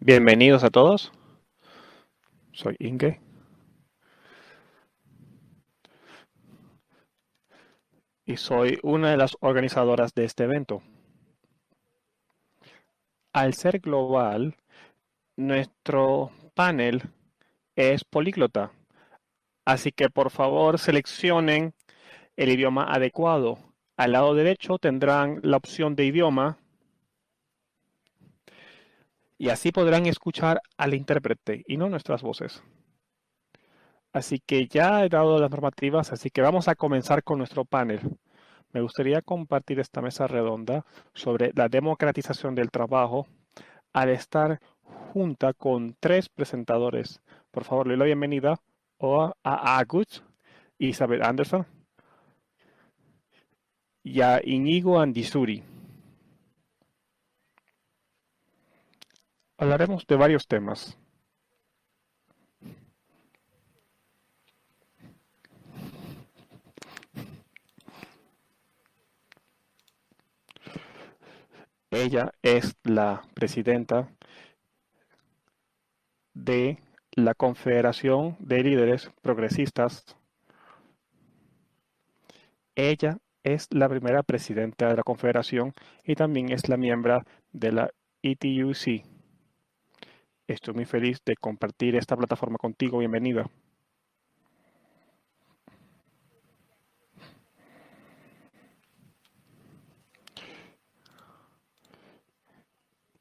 Bienvenidos a todos. Soy Inge. Y soy una de las organizadoras de este evento. Al ser global, nuestro panel es políglota. Así que por favor seleccionen el idioma adecuado. Al lado derecho tendrán la opción de idioma y así podrán escuchar al intérprete y no nuestras voces. Así que ya he dado las normativas, así que vamos a comenzar con nuestro panel. Me gustaría compartir esta mesa redonda sobre la democratización del trabajo al estar junta con 3 presentadores. Por favor, le doy la bienvenida a Agus, Isabel Anderson y a Iñigo Andizuri. Hablaremos de varios temas. Ella es la presidenta de la Confederación de Líderes Progresistas. Ella es la primera presidenta de la Confederación y también es la miembro de la ETUC. Estoy muy feliz de compartir esta plataforma contigo. Bienvenida.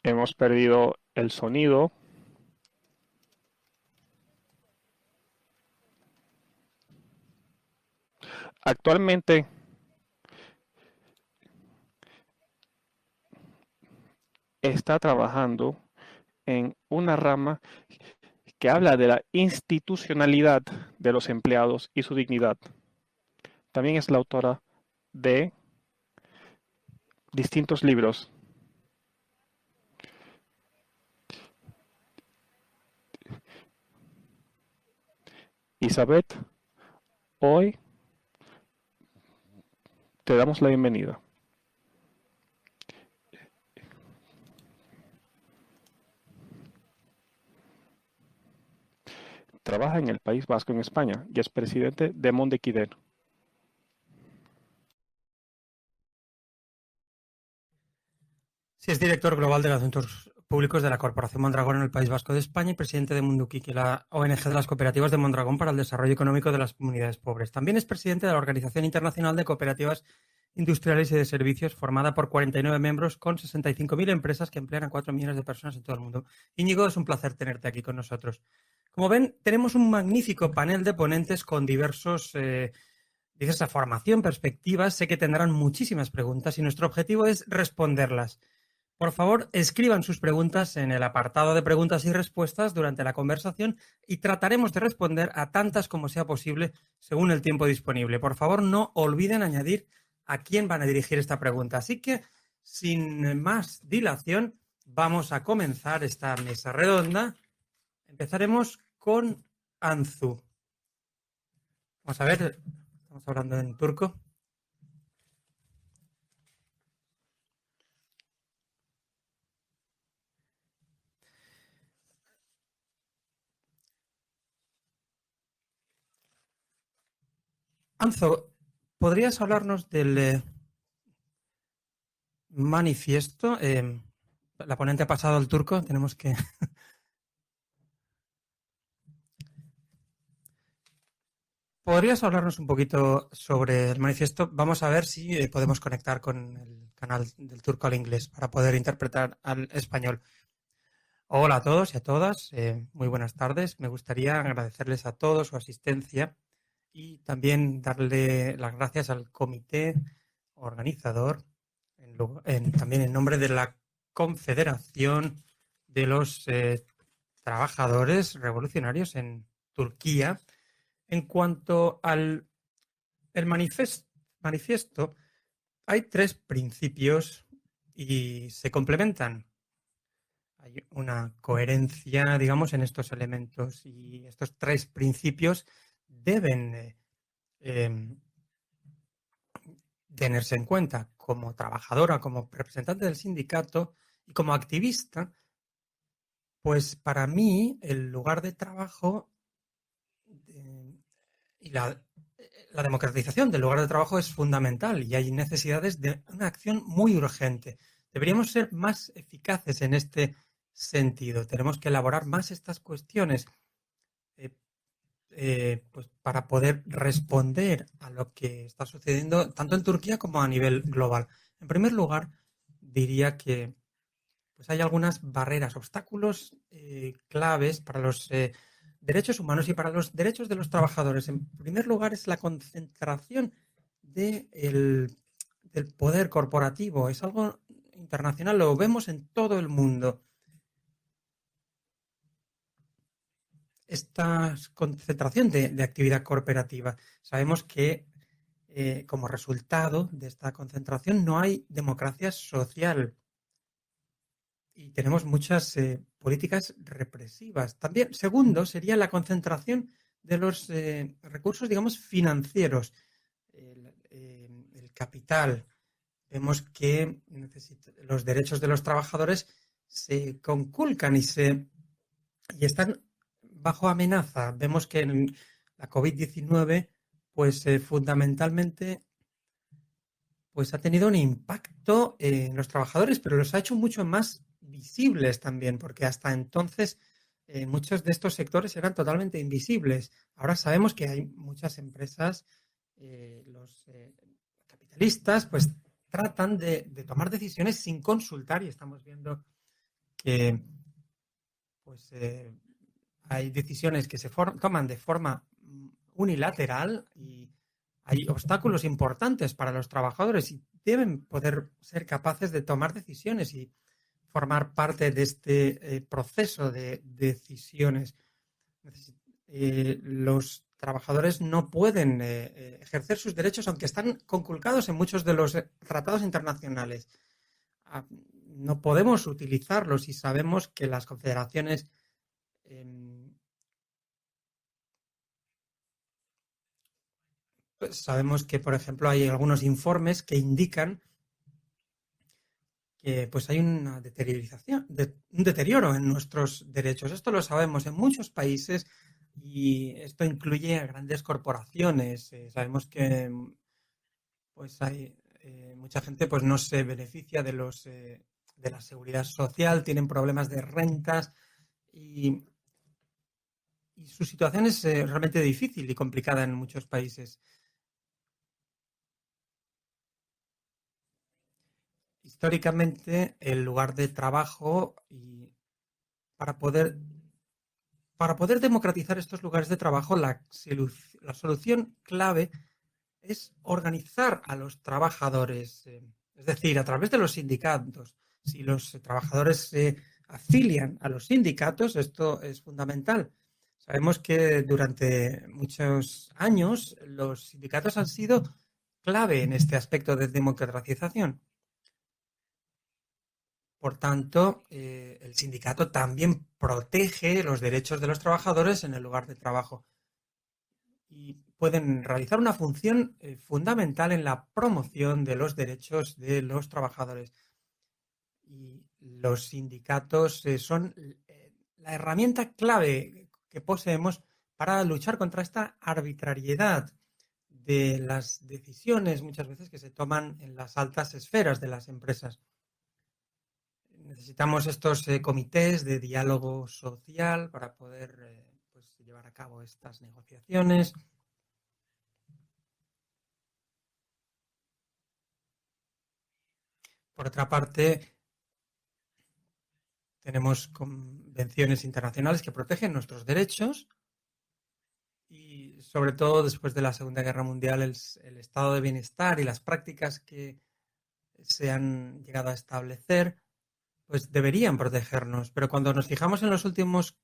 Hemos perdido el sonido. Actualmente está trabajando en una rama que habla de la institucionalidad de los empleados y su dignidad. También es la autora de distintos libros. Isabel, hoy te damos la bienvenida. Trabaja en el País Vasco en España y es presidente de Mondequider. Sí, es director global de los asuntos públicos de la Corporación Mondragón en el País Vasco de España y presidente de Munduki, la ONG de las cooperativas de Mondragón para el desarrollo económico de las comunidades pobres. También es presidente de la Organización Internacional de Cooperativas Industriales y de Servicios, formada por 49 miembros con 65.000 empresas que emplean a 4 millones de personas en todo el mundo. Íñigo, es un placer tenerte aquí con nosotros. Como ven, tenemos un magnífico panel de ponentes con diversa formación, perspectivas. Sé que tendrán muchísimas preguntas y nuestro objetivo es responderlas. Por favor, escriban sus preguntas en el apartado de preguntas y respuestas durante la conversación y trataremos de responder a tantas como sea posible según el tiempo disponible. Por favor, no olviden añadir a quién van a dirigir esta pregunta. Así que, sin más dilación, vamos a comenzar esta mesa redonda. Empezaremos con Anzu. Vamos a ver, estamos hablando en turco. Anzo, ¿podrías hablarnos del manifiesto? La ponente ha pasado al turco, tenemos que... ¿Podrías hablarnos un poquito sobre el manifiesto? Vamos a ver si podemos conectar con el canal del turco al inglés para poder interpretar al español. Hola a todos y a todas, muy buenas tardes. Me gustaría agradecerles a todos su asistencia y también darle las gracias al comité organizador, también en nombre de la Confederación de los Trabajadores Revolucionarios en Turquía. En cuanto al manifiesto, hay 3 principios y se complementan. Hay una coherencia, digamos, en estos elementos y estos 3 principios deben tenerse en cuenta como trabajadora, como representante del sindicato y como activista. Pues para mí el lugar de trabajo y la democratización del lugar de trabajo es fundamental y hay necesidades de una acción muy urgente. Deberíamos ser más eficaces en este sentido. Tenemos que elaborar más estas cuestiones pues para poder responder a lo que está sucediendo tanto en Turquía como a nivel global. En primer lugar, diría que pues hay algunas barreras, obstáculos claves para los derechos humanos y para los derechos de los trabajadores. En primer lugar, es la concentración del poder corporativo. Es algo internacional, lo vemos en todo el mundo. Esta concentración de actividad corporativa. Sabemos que como resultado de esta concentración no hay democracia social y tenemos muchas políticas represivas. También, segundo, sería la concentración de los recursos, digamos, financieros, el capital. Vemos que los derechos de los trabajadores se conculcan y están bajo amenaza. Vemos que en la COVID-19, pues fundamentalmente, pues ha tenido un impacto en los trabajadores, pero los ha hecho mucho más visibles también, porque hasta entonces muchos de estos sectores eran totalmente invisibles. Ahora sabemos que hay muchas empresas, los capitalistas, pues tratan de tomar decisiones sin consultar y estamos viendo que pues hay decisiones que se toman de forma unilateral y hay obstáculos importantes para los trabajadores y deben poder ser capaces de tomar decisiones y formar parte de este proceso de decisiones. Los trabajadores no pueden ejercer sus derechos, aunque están conculcados en muchos de los tratados internacionales. No podemos utilizarlos y sabemos que las confederaciones pues sabemos que, por ejemplo, hay algunos informes que indican que pues hay una un deterioro en nuestros derechos. Esto lo sabemos en muchos países y esto incluye a grandes corporaciones. Sabemos que pues hay mucha gente pues no se beneficia de de la seguridad social, tienen problemas de rentas y su situación es realmente difícil y complicada en muchos países. Históricamente, el lugar de trabajo y para poder democratizar estos lugares de trabajo, la solución clave es organizar a los trabajadores, es decir, a través de los sindicatos. Si los trabajadores se afilian a los sindicatos, esto es fundamental. Sabemos que durante muchos años los sindicatos han sido clave en este aspecto de democratización. Por tanto, el sindicato también protege los derechos de los trabajadores en el lugar de trabajo y pueden realizar una función fundamental en la promoción de los derechos de los trabajadores. Y los sindicatos son la herramienta clave que poseemos para luchar contra esta arbitrariedad de las decisiones muchas veces que se toman en las altas esferas de las empresas. Necesitamos estos comités de diálogo social para poder pues, llevar a cabo estas negociaciones. Por otra parte, tenemos convenciones internacionales que protegen nuestros derechos y, sobre todo, después de la Segunda Guerra Mundial, el estado de bienestar y las prácticas que se han llegado a establecer pues deberían protegernos. Pero cuando nos fijamos en los últimos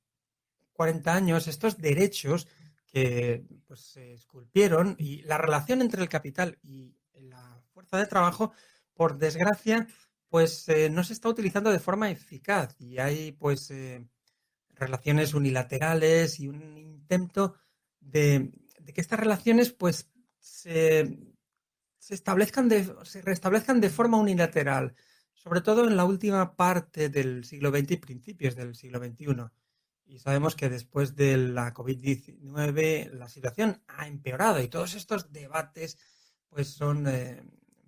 40 años, estos derechos que pues, se esculpieron y la relación entre el capital y la fuerza de trabajo, por desgracia, pues no se está utilizando de forma eficaz y hay pues relaciones unilaterales y un intento de que estas relaciones pues se restablezcan de forma unilateral, sobre todo en la última parte del siglo XX y principios del siglo XXI. Y sabemos que después de la COVID-19 la situación ha empeorado y todos estos debates pues son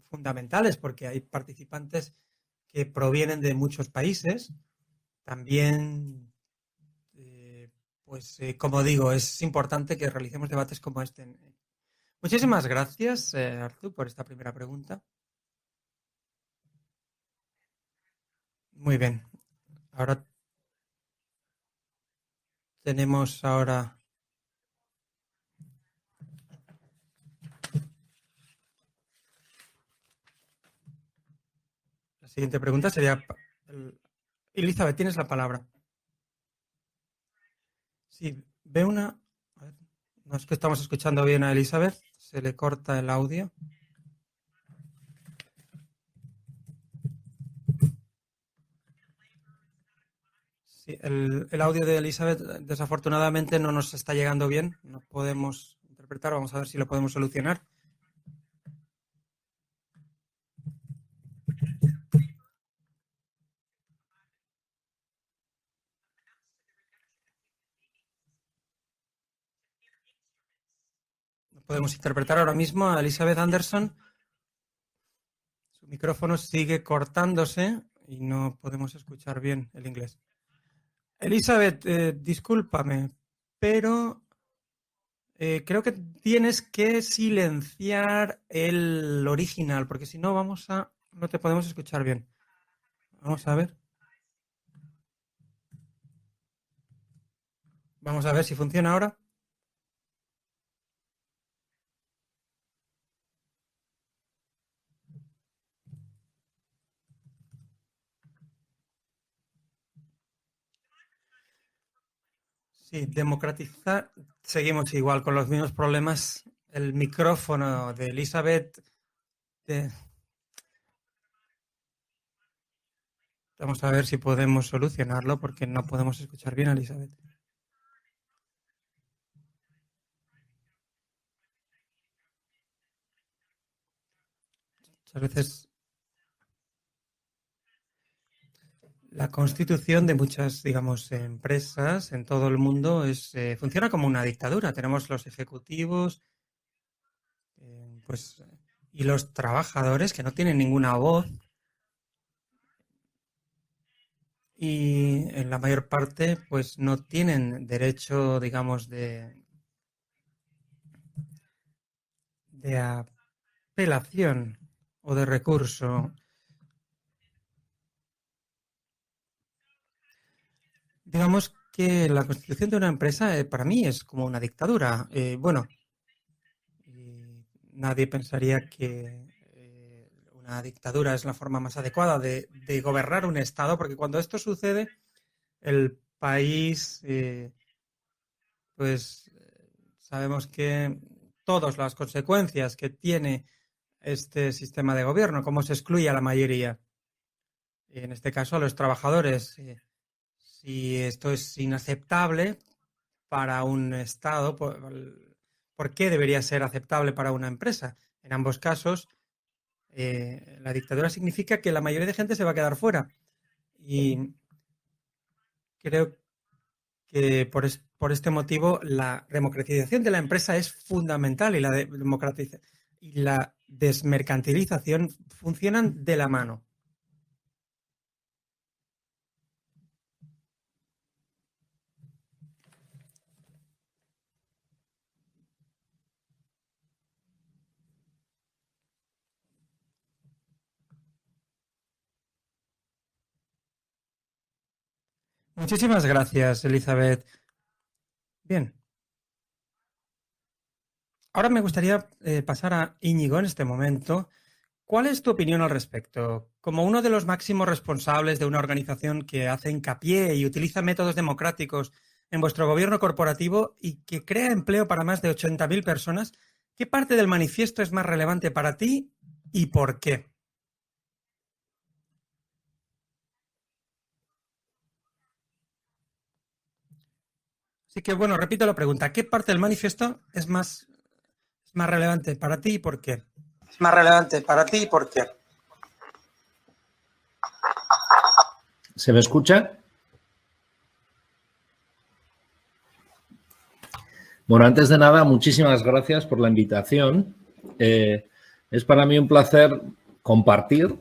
fundamentales porque hay participantes que provienen de muchos países. También, como digo, es importante que realicemos debates como este. Muchísimas gracias, Artur, por esta primera pregunta. Muy bien. Ahora tenemos la siguiente pregunta sería Elizabeth, tienes la palabra. Sí, veo una. A ver, no es que estamos escuchando bien a Elizabeth, se le corta el audio. Sí, el audio de Elizabeth desafortunadamente no nos está llegando bien, no podemos interpretar, vamos a ver si lo podemos solucionar. No podemos interpretar ahora mismo a Elizabeth Anderson. Su micrófono sigue cortándose y no podemos escuchar bien el inglés. Elizabeth, discúlpame, pero creo que tienes que silenciar el original, porque si no no te podemos escuchar bien. Vamos a ver. Vamos a ver si funciona ahora. Sí, democratizar. Seguimos igual con los mismos problemas. El micrófono de Elizabeth. Vamos a ver si podemos solucionarlo porque no podemos escuchar bien a Elizabeth. Muchas veces la constitución de muchas, digamos, empresas en todo el mundo funciona como una dictadura. Tenemos los ejecutivos, y los trabajadores que no tienen ninguna voz. Y en la mayor parte, pues no tienen derecho, digamos, de apelación o de recurso. Digamos que la constitución de una empresa para mí es como una dictadura. Nadie pensaría que una dictadura es la forma más adecuada de gobernar un Estado, porque cuando esto sucede, el país, sabemos que todas las consecuencias que tiene este sistema de gobierno, cómo se excluye a la mayoría, en este caso a los trabajadores. Si esto es inaceptable para un Estado, ¿por qué debería ser aceptable para una empresa? En ambos casos, la dictadura significa que la mayoría de gente se va a quedar fuera. Y creo que por este motivo la democratización de la empresa es fundamental y la desmercantilización funcionan de la mano. Muchísimas gracias, Elizabeth. Bien. Ahora me gustaría pasar a Íñigo en este momento. ¿Cuál es tu opinión al respecto? Como uno de los máximos responsables de una organización que hace hincapié y utiliza métodos democráticos en vuestro gobierno corporativo y que crea empleo para más de 80.000 personas, ¿qué parte del manifiesto es más relevante para ti y por qué? Así que, bueno, repito la pregunta. ¿Qué parte del manifiesto es más relevante para ti y por qué? Es más relevante para ti y por qué. ¿Se me escucha? Bueno, antes de nada, muchísimas gracias por la invitación. Es para mí un placer compartir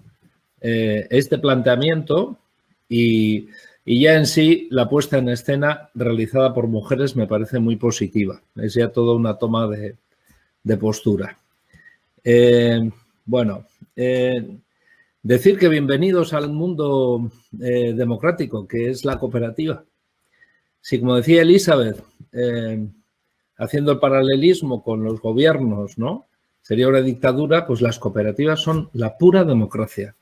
este planteamiento y ya en sí la puesta en escena realizada por mujeres me parece muy positiva. Es ya toda una toma de postura. Decir que bienvenidos al mundo democrático, que es la cooperativa. Sí, como decía Elizabeth, haciendo el paralelismo con los gobiernos, ¿no? Sería una dictadura, pues las cooperativas son la pura democracia.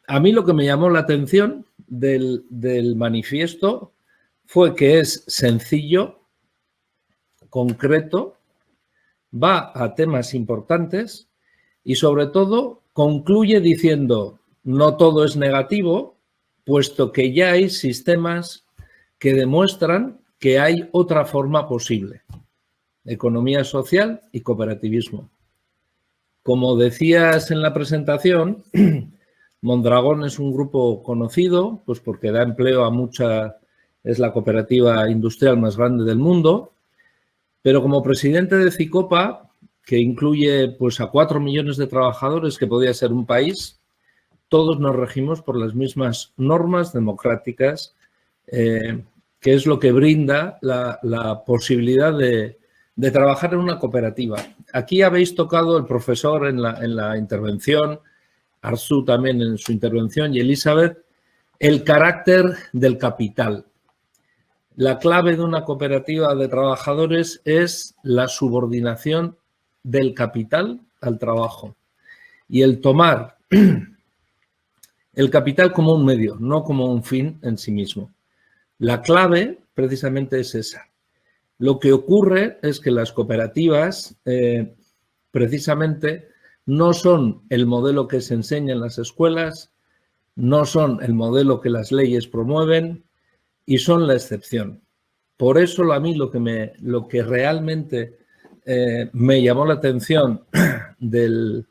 A mí lo que me llamó la atención del manifiesto fue que es sencillo, concreto, va a temas importantes y sobre todo concluye diciendo no todo es negativo, puesto que ya hay sistemas que demuestran que hay otra forma posible. Economía social y cooperativismo. Como decías en la presentación, Mondragón es un grupo conocido, pues porque da empleo a es la cooperativa industrial más grande del mundo, pero como presidente de Cicopa, que incluye pues a 4 millones de trabajadores, que podría ser un país, todos nos regimos por las mismas normas democráticas, que es lo que brinda la posibilidad de trabajar en una cooperativa. Aquí habéis tocado el profesor en la intervención, Arzu también en su intervención y Elizabeth, el carácter del capital. La clave de una cooperativa de trabajadores es la subordinación del capital al trabajo y el tomar el capital como un medio, no como un fin en sí mismo. La clave precisamente es esa. Lo que ocurre es que las cooperativas precisamente no son el modelo que se enseña en las escuelas, no son el modelo que las leyes promueven y son la excepción. Por eso a mí lo que realmente me llamó la atención del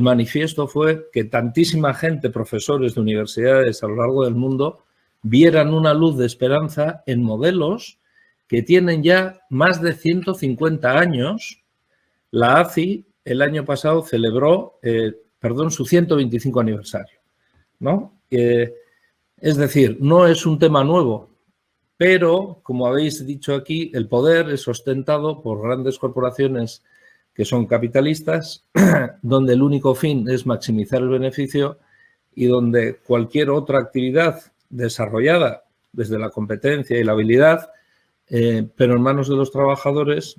manifiesto fue que tantísima gente, profesores de universidades a lo largo del mundo, vieran una luz de esperanza en modelos que tienen ya más de 150 años. La ACI el año pasado celebró su 125 aniversario, ¿no? Es decir, no es un tema nuevo, pero, como habéis dicho aquí, el poder es ostentado por grandes corporaciones que son capitalistas, donde el único fin es maximizar el beneficio y donde cualquier otra actividad desarrollada desde la competencia y la habilidad, pero en manos de los trabajadores,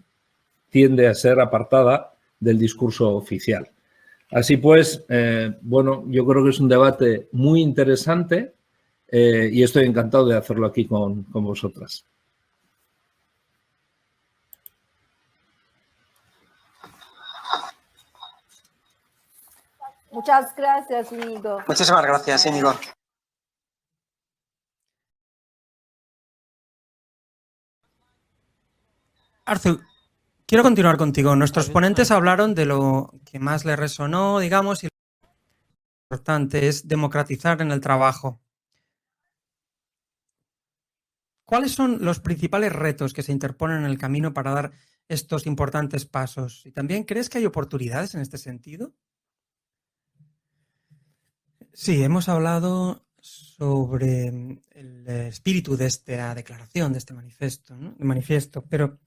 tiende a ser apartada del discurso oficial. Así pues, yo creo que es un debate muy interesante y estoy encantado de hacerlo aquí con vosotras. Muchas gracias, Íñigo. Muchísimas gracias, Íñigo. Arzu, quiero continuar contigo. Nuestros ponentes hablaron de lo que más les resonó, digamos, y lo importante es democratizar en el trabajo. ¿cuáles son los principales retos que se interponen en el camino para dar estos importantes pasos? ¿Y también crees que hay oportunidades en este sentido? Sí, hemos hablado sobre el espíritu de esta declaración, de este manifiesto, ¿no? Pero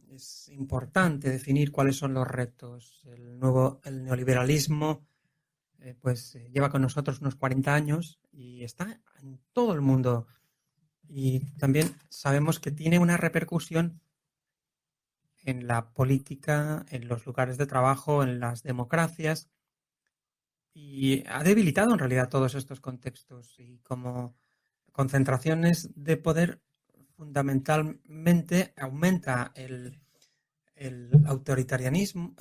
es importante definir cuáles son los retos. El neoliberalismo lleva con nosotros unos 40 años y está en todo el mundo. Y también sabemos que tiene una repercusión en la política, en los lugares de trabajo, en las democracias, y ha debilitado en realidad todos estos contextos y como concentraciones de poder fundamentalmente aumenta el autoritarismo,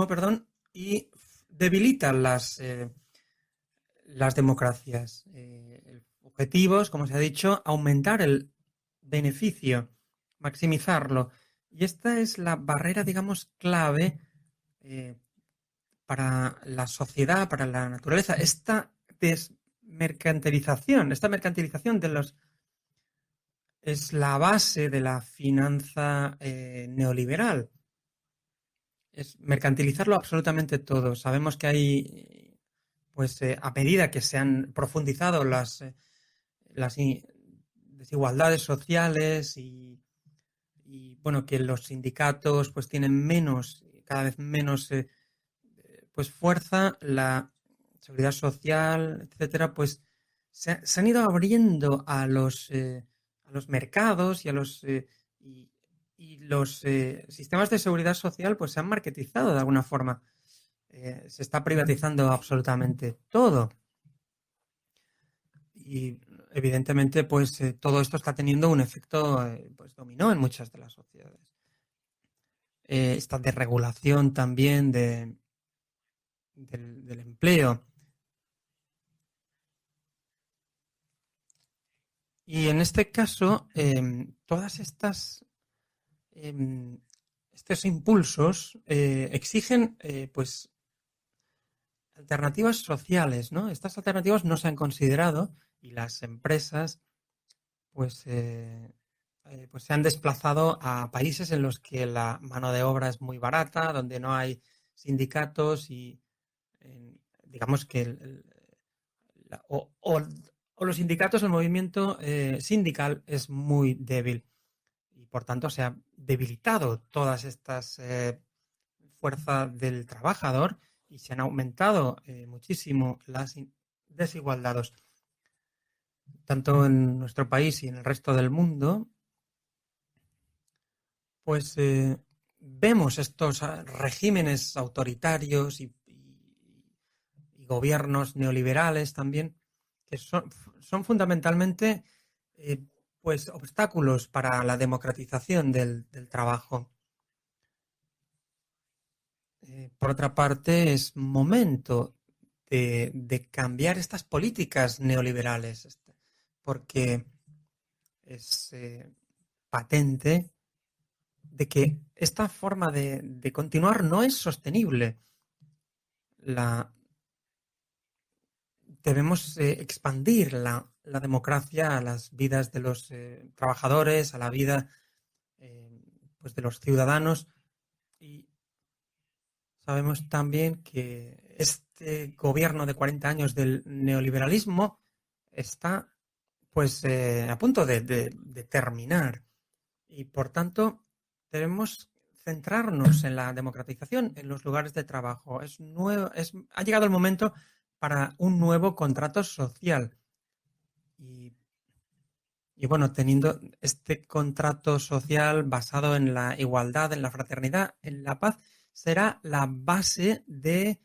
perdón, y debilita las democracias. Objetivos, como se ha dicho, aumentar el beneficio, maximizarlo. Y esta es la barrera, digamos, clave para la sociedad, para la naturaleza. Esta mercantilización es la base de la finanza neoliberal. Es mercantilizarlo absolutamente todo. Sabemos que hay, a medida que se han profundizado las desigualdades sociales y, bueno, que los sindicatos pues tienen cada vez menos fuerza, la seguridad social, etcétera, pues se han ido abriendo a los mercados y a los sistemas de seguridad social pues se han marketizado de alguna forma. Se está privatizando absolutamente todo. Y evidentemente todo esto está teniendo un efecto dominó en muchas de las sociedades. Esta desregulación también del empleo. Y en este caso, todas estos impulsos exigen alternativas sociales, ¿no? Estas alternativas no se han considerado y las empresas se han desplazado a países en los que la mano de obra es muy barata, donde no hay sindicatos y digamos que o los sindicatos, el movimiento sindical es muy débil y por tanto se ha debilitado todas estas fuerzas del trabajador y se han aumentado muchísimo las desigualdades tanto en nuestro país y en el resto del mundo. Vemos estos regímenes autoritarios y gobiernos neoliberales también, que son fundamentalmente obstáculos para la democratización del trabajo. Por otra parte, es momento de cambiar estas políticas neoliberales, porque es patente de que esta forma de continuar no es sostenible. Debemos expandir la democracia a las vidas de los trabajadores, a la vida de los ciudadanos. Y sabemos también que este gobierno de 40 años del neoliberalismo está a punto de terminar. Y por tanto, debemos centrarnos en la democratización en los lugares de trabajo. Ha llegado el momento para un nuevo contrato social. Y bueno, teniendo este contrato social basado en la igualdad, en la fraternidad, en la paz, será la base de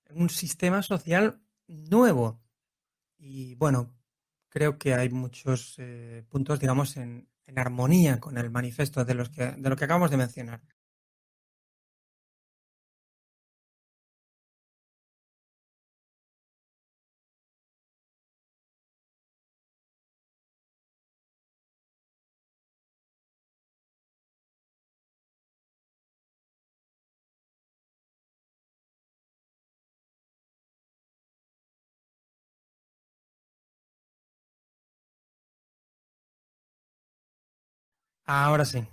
un sistema social nuevo. Y bueno, creo que hay muchos puntos, digamos, en armonía con el manifiesto de lo que acabamos de mencionar. Ahora sí.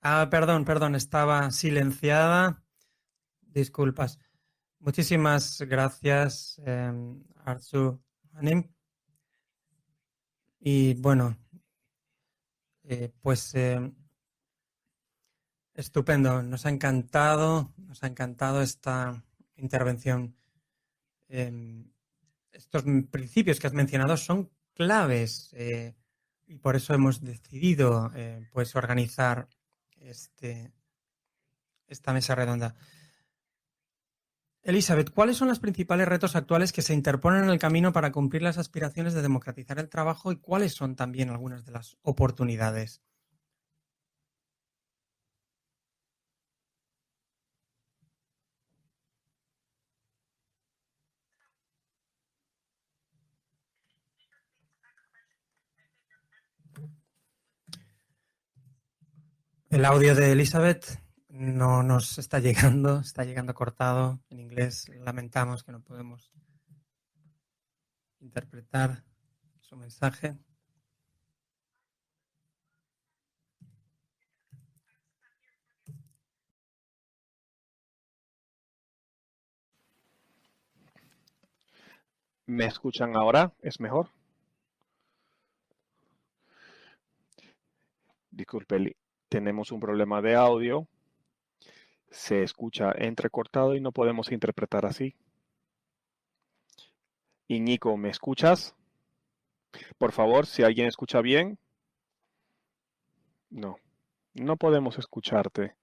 Perdón, estaba silenciada. Disculpas. Muchísimas gracias, Arzu Hanim. Y bueno, estupendo. Nos ha encantado esta intervención. Estos principios que has mencionado son claves y por eso hemos decidido pues organizar esta mesa redonda. Elizabeth, ¿cuáles son los principales retos actuales que se interponen en el camino para cumplir las aspiraciones de democratizar el trabajo y cuáles son también algunas de las oportunidades? El audio de Elizabeth no nos está llegando cortado en inglés. Lamentamos que no podemos interpretar su mensaje. ¿Me escuchan ahora? ¿Es mejor? Disculpe, tenemos un problema de audio. Se escucha entrecortado y no podemos interpretar así. Íñigo, ¿me escuchas? Por favor, si alguien escucha bien. No, no podemos escucharte.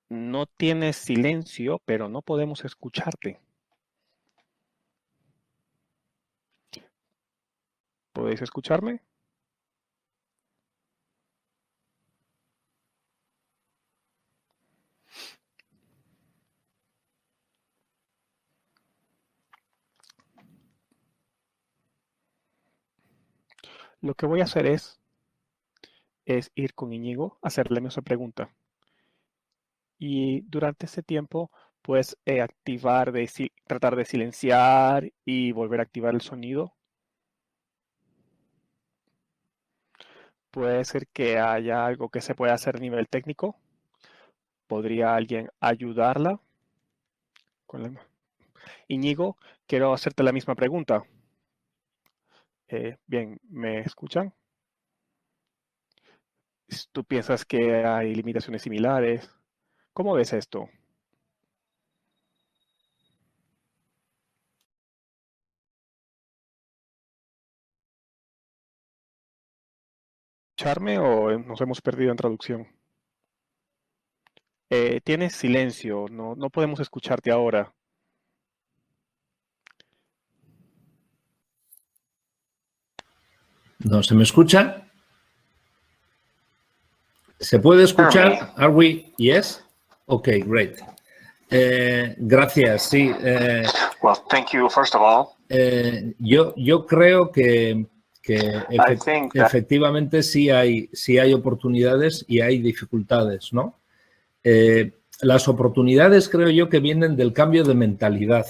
No tienes silencio, pero no podemos escucharte. ¿Podéis escucharme? Lo que voy a hacer es ir con Íñigo, hacerle esa pregunta. Y durante ese tiempo, pues tratar de silenciar y volver a activar el sonido. Puede ser que haya algo que se pueda hacer a nivel técnico. ¿Podría alguien ayudarla? Íñigo, quiero hacerte la misma pregunta. Bien, ¿me escuchan? ¿Tú piensas que hay limitaciones similares? ¿Cómo ves esto? ¿Escucharme o nos hemos perdido en traducción? Tienes silencio, no podemos escucharte ahora. ¿No se me escucha? ¿Se puede escuchar? Are we? Yes? Okay, great. Gracias, sí. Well, thank you, first of all. Yo creo que efectivamente sí hay oportunidades y hay dificultades, ¿no? Las oportunidades creo yo que vienen del cambio de mentalidad.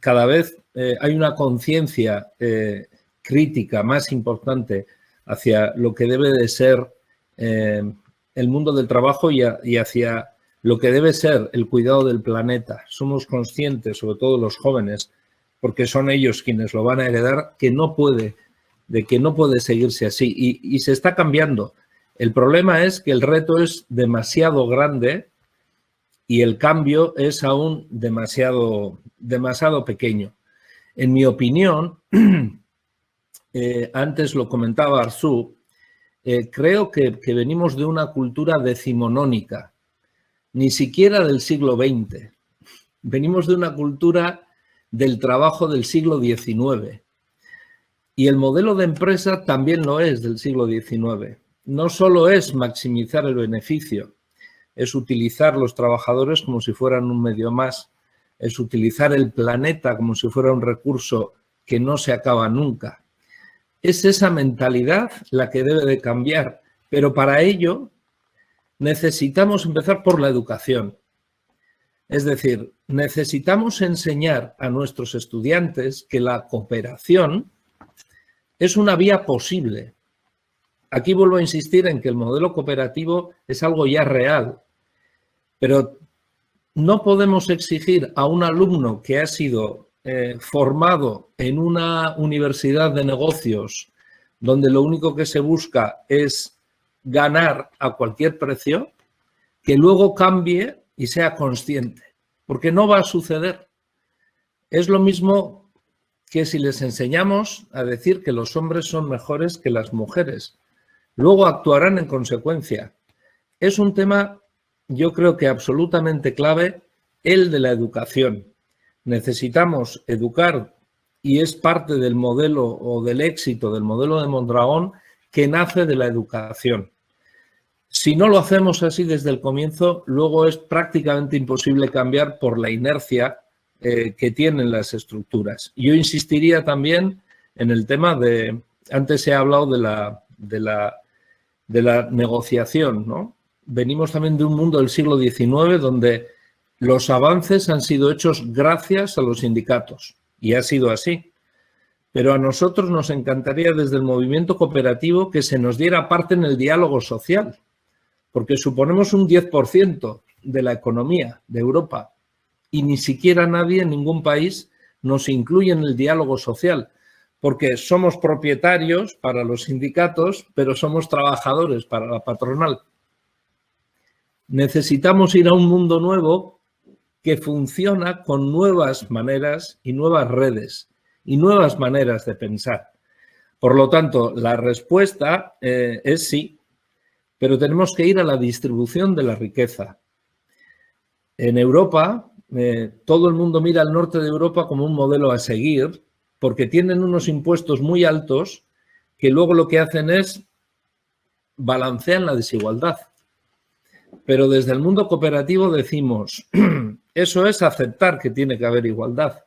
Cada vez hay una conciencia crítica más importante hacia lo que debe de ser el mundo del trabajo y hacia lo que debe ser el cuidado del planeta. Somos conscientes, sobre todo los jóvenes, porque son ellos quienes lo van a heredar, que no puede seguirse así y se está cambiando. El problema es que el reto es demasiado grande y el cambio es aún demasiado pequeño. En mi opinión, antes lo comentaba Arzu, creo que venimos de una cultura decimonónica, ni siquiera del siglo XX. Venimos de una cultura del trabajo del siglo XIX. Y el modelo de empresa también lo es del siglo XIX. No solo es maximizar el beneficio, es utilizar los trabajadores como si fueran un medio más, es utilizar el planeta como si fuera un recurso que no se acaba nunca. Es esa mentalidad la que debe de cambiar, pero para ello necesitamos empezar por la educación. Es decir, necesitamos enseñar a nuestros estudiantes que la cooperación Es una vía posible. Aquí vuelvo a insistir en que el modelo cooperativo es algo ya real, pero no podemos exigir a un alumno que ha sido formado en una universidad de negocios donde lo único que se busca es ganar a cualquier precio, que luego cambie y sea consciente, porque no va a suceder. Es lo mismo que si les enseñamos a decir que los hombres son mejores que las mujeres. Luego actuarán en consecuencia. Es un tema, yo creo que absolutamente clave, el de la educación. Necesitamos educar, y es parte del modelo o del éxito del modelo de Mondragón, que nace de la educación. Si no lo hacemos así desde el comienzo, luego es prácticamente imposible cambiar por la inercia que tienen las estructuras. Yo insistiría también en el tema de, antes se ha hablado de la negociación, ¿no? Venimos también de un mundo del siglo XIX donde los avances han sido hechos gracias a los sindicatos, y ha sido así. Pero a nosotros nos encantaría desde el movimiento cooperativo que se nos diera parte en el diálogo social, porque suponemos un 10% de la economía de Europa y ni siquiera nadie en ningún país nos incluye en el diálogo social, porque somos propietarios para los sindicatos, pero somos trabajadores para la patronal. Necesitamos ir a un mundo nuevo que funciona con nuevas maneras y nuevas redes y nuevas maneras de pensar. Por lo tanto, la respuesta es sí, pero tenemos que ir a la distribución de la riqueza. En Europa, todo el mundo mira al norte de Europa como un modelo a seguir porque tienen unos impuestos muy altos que luego lo que hacen es balancean la desigualdad. Pero desde el mundo cooperativo decimos, eso es aceptar que tiene que haber igualdad,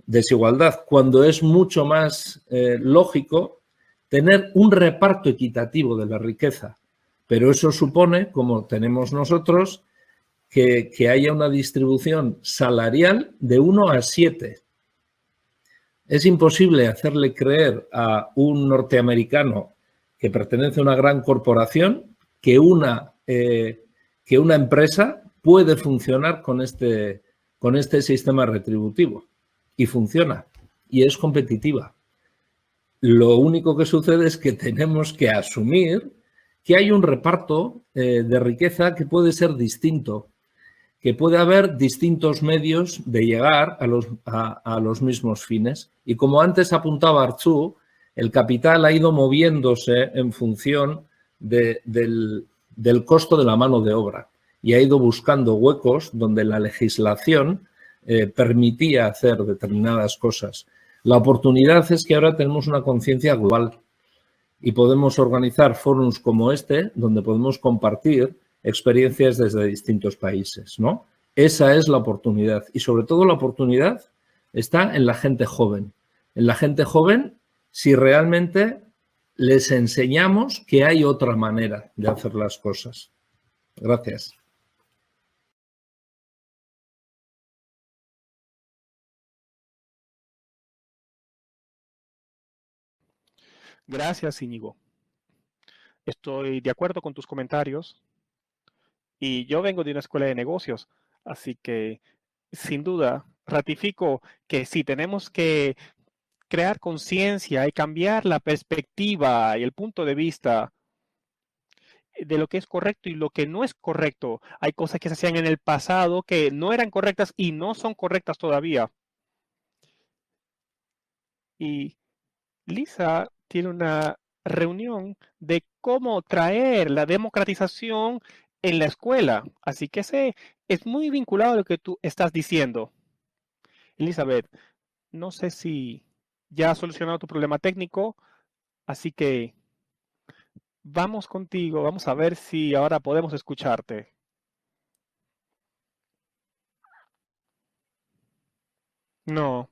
desigualdad, cuando es mucho más lógico tener un reparto equitativo de la riqueza. Pero eso supone, como tenemos nosotros, que haya una distribución salarial de 1 a 7. Es imposible hacerle creer a un norteamericano que pertenece a una gran corporación que una empresa puede funcionar con este sistema retributivo. Y funciona. Y es competitiva. Lo único que sucede es que tenemos que asumir que hay un reparto de riqueza que puede ser distinto, que puede haber distintos medios de llegar a los mismos fines. Y como antes apuntaba Artxu, el capital ha ido moviéndose en función del costo de la mano de obra y ha ido buscando huecos donde la legislación permitía hacer determinadas cosas. La oportunidad es que ahora tenemos una conciencia global y podemos organizar foros como este donde podemos compartir experiencias desde distintos países, ¿no? Esa es la oportunidad y sobre todo la oportunidad está en la gente joven. En la gente joven, si realmente les enseñamos que hay otra manera de hacer las cosas. Gracias. Gracias, Íñigo. Estoy de acuerdo con tus comentarios y yo vengo de una escuela de negocios, así que sin duda ratifico que sí tenemos que crear conciencia y cambiar la perspectiva y el punto de vista de lo que es correcto y lo que no es correcto. Hay cosas que se hacían en el pasado que no eran correctas y no son correctas todavía. Y Lisa tiene una reunión de cómo traer la democratización en la escuela. Así que ese es muy vinculado a lo que tú estás diciendo. Elizabeth, no sé si ya has solucionado tu problema técnico, así que vamos contigo, vamos a ver si ahora podemos escucharte. No,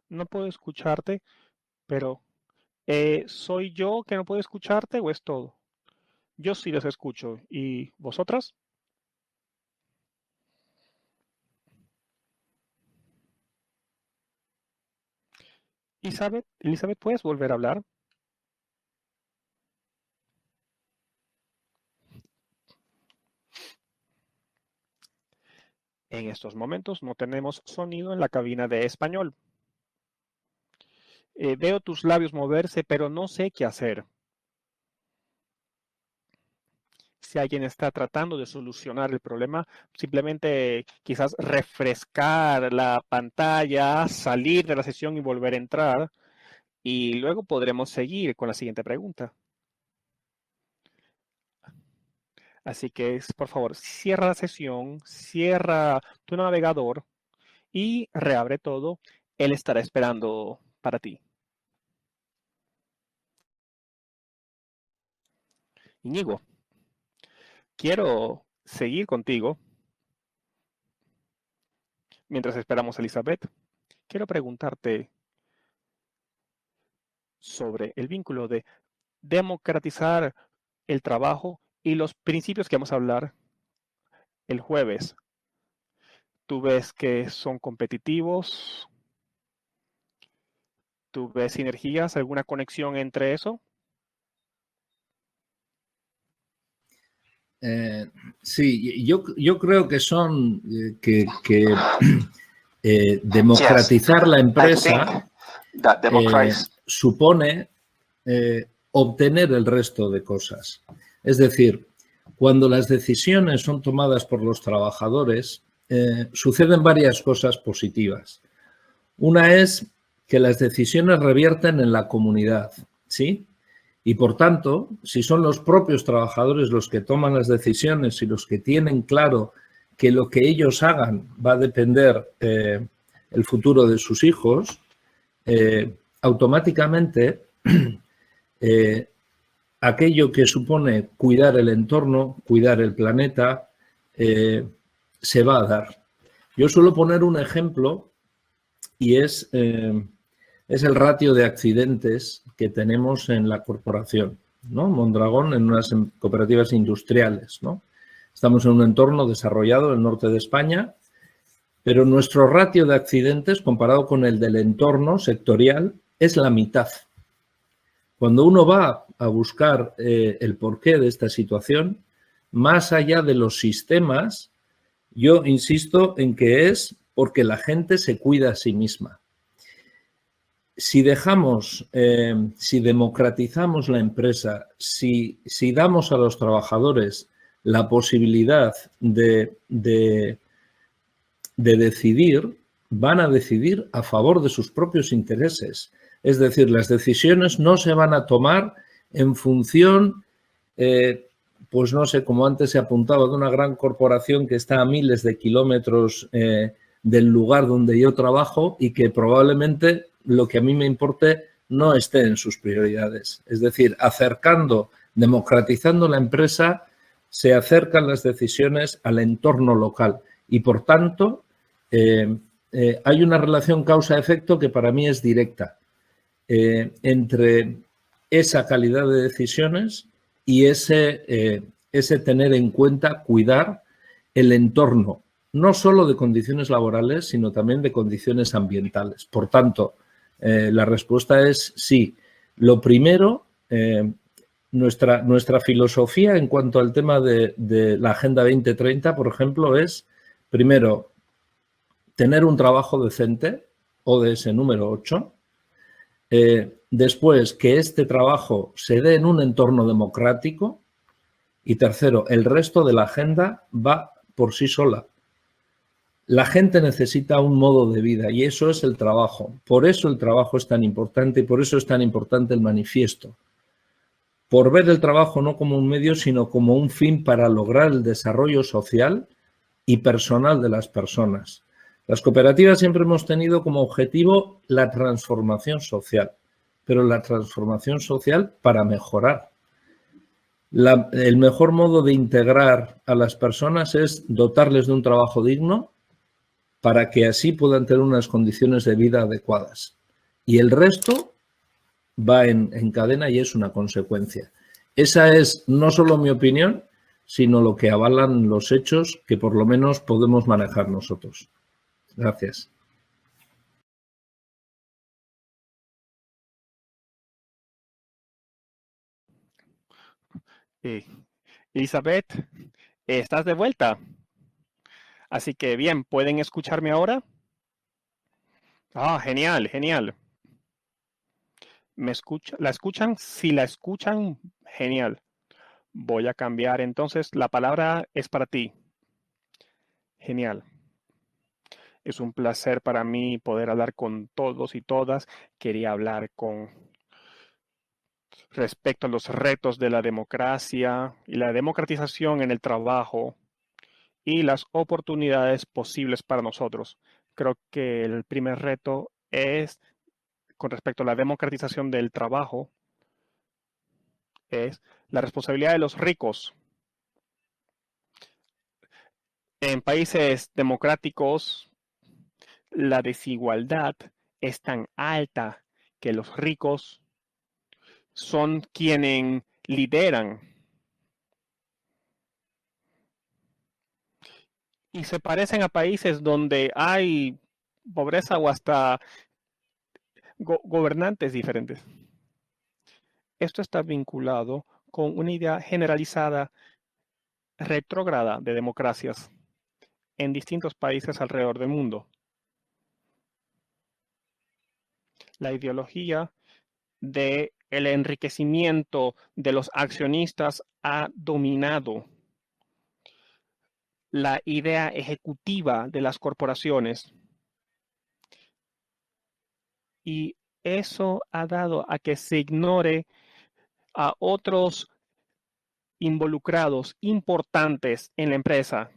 no puedo escucharte, pero ¿soy yo que no puedo escucharte o es todo? Yo sí les escucho. ¿Y vosotras? Elizabeth, ¿puedes volver a hablar? En estos momentos no tenemos sonido en la cabina de español. Veo tus labios moverse, pero no sé qué hacer. Si alguien está tratando de solucionar el problema, simplemente quizás refrescar la pantalla, salir de la sesión y volver a entrar, y luego podremos seguir con la siguiente pregunta. Así que, por favor, cierra la sesión, cierra tu navegador y reabre todo. Él estará esperando para ti. Íñigo, quiero seguir contigo mientras esperamos a Elizabeth. Quiero preguntarte sobre el vínculo de democratizar el trabajo y los principios que vamos a hablar el jueves. ¿Tú ves que son competitivos? ¿Tú ves sinergias, alguna conexión entre eso? Sí, yo creo que son democratizar la empresa supone obtener el resto de cosas. Es decir, cuando las decisiones son tomadas por los trabajadores, suceden varias cosas positivas. Una es que las decisiones revierten en la comunidad, ¿sí? Y por tanto, si son los propios trabajadores los que toman las decisiones y los que tienen claro que lo que ellos hagan va a depender el futuro de sus hijos, automáticamente aquello que supone cuidar el entorno, cuidar el planeta, se va a dar. Yo suelo poner un ejemplo y es el ratio de accidentes que tenemos en la corporación, ¿no? Mondragón, en unas cooperativas industriales, ¿no? Estamos en un entorno desarrollado en el norte de España, pero nuestro ratio de accidentes comparado con el del entorno sectorial es la mitad. Cuando uno va a buscar el porqué de esta situación, más allá de los sistemas, yo insisto en que es porque la gente se cuida a sí misma. Si si democratizamos la empresa, si damos a los trabajadores la posibilidad de decidir, van a decidir a favor de sus propios intereses. Es decir, las decisiones no se van a tomar en función, pues no sé, como antes se apuntaba, de una gran corporación que está a miles de kilómetros del lugar donde yo trabajo y que probablemente lo que a mí me importe no esté en sus prioridades. Es decir, democratizando la empresa, se acercan las decisiones al entorno local y, por tanto, hay una relación causa-efecto que para mí es directa entre esa calidad de decisiones y ese tener en cuenta, cuidar el entorno, no solo de condiciones laborales, sino también de condiciones ambientales. Por tanto, la respuesta es sí. Lo primero, nuestra filosofía en cuanto al tema de la Agenda 2030, por ejemplo, es, primero, tener un trabajo decente, ODS número 8. Después, que este trabajo se dé en un entorno democrático. Y tercero, el resto de la agenda va por sí sola. La gente necesita un modo de vida y eso es el trabajo. Por eso el trabajo es tan importante y por eso es tan importante el manifiesto. Por ver el trabajo no como un medio, sino como un fin para lograr el desarrollo social y personal de las personas. Las cooperativas siempre hemos tenido como objetivo la transformación social, pero la transformación social para mejorar. El mejor modo de integrar a las personas es dotarles de un trabajo digno para que así puedan tener unas condiciones de vida adecuadas. Y el resto va en cadena y es una consecuencia. Esa es no solo mi opinión, sino lo que avalan los hechos que por lo menos podemos manejar nosotros. Gracias. Eh, Elizabeth, ¿estás de vuelta? Así que bien, ¿pueden escucharme ahora? Ah, genial, genial. ¿La escuchan? Si la escuchan, genial. Voy a cambiar entonces. La palabra es para ti. Genial. Es un placer para mí poder hablar con todos y todas. Quería hablar con respecto a los retos de la democracia y la democratización en el trabajo y las oportunidades posibles para nosotros. Creo que el primer reto es con respecto a la democratización del trabajo, es la responsabilidad de los ricos. En países democráticos, la desigualdad es tan alta que los ricos son quienes lideran y se parecen a países donde hay pobreza o hasta gobernantes diferentes. Esto está vinculado con una idea generalizada retrógrada de democracias en distintos países alrededor del mundo. La ideología del enriquecimiento de los accionistas ha dominado la idea ejecutiva de las corporaciones y eso ha dado a que se ignore a otros involucrados importantes en la empresa.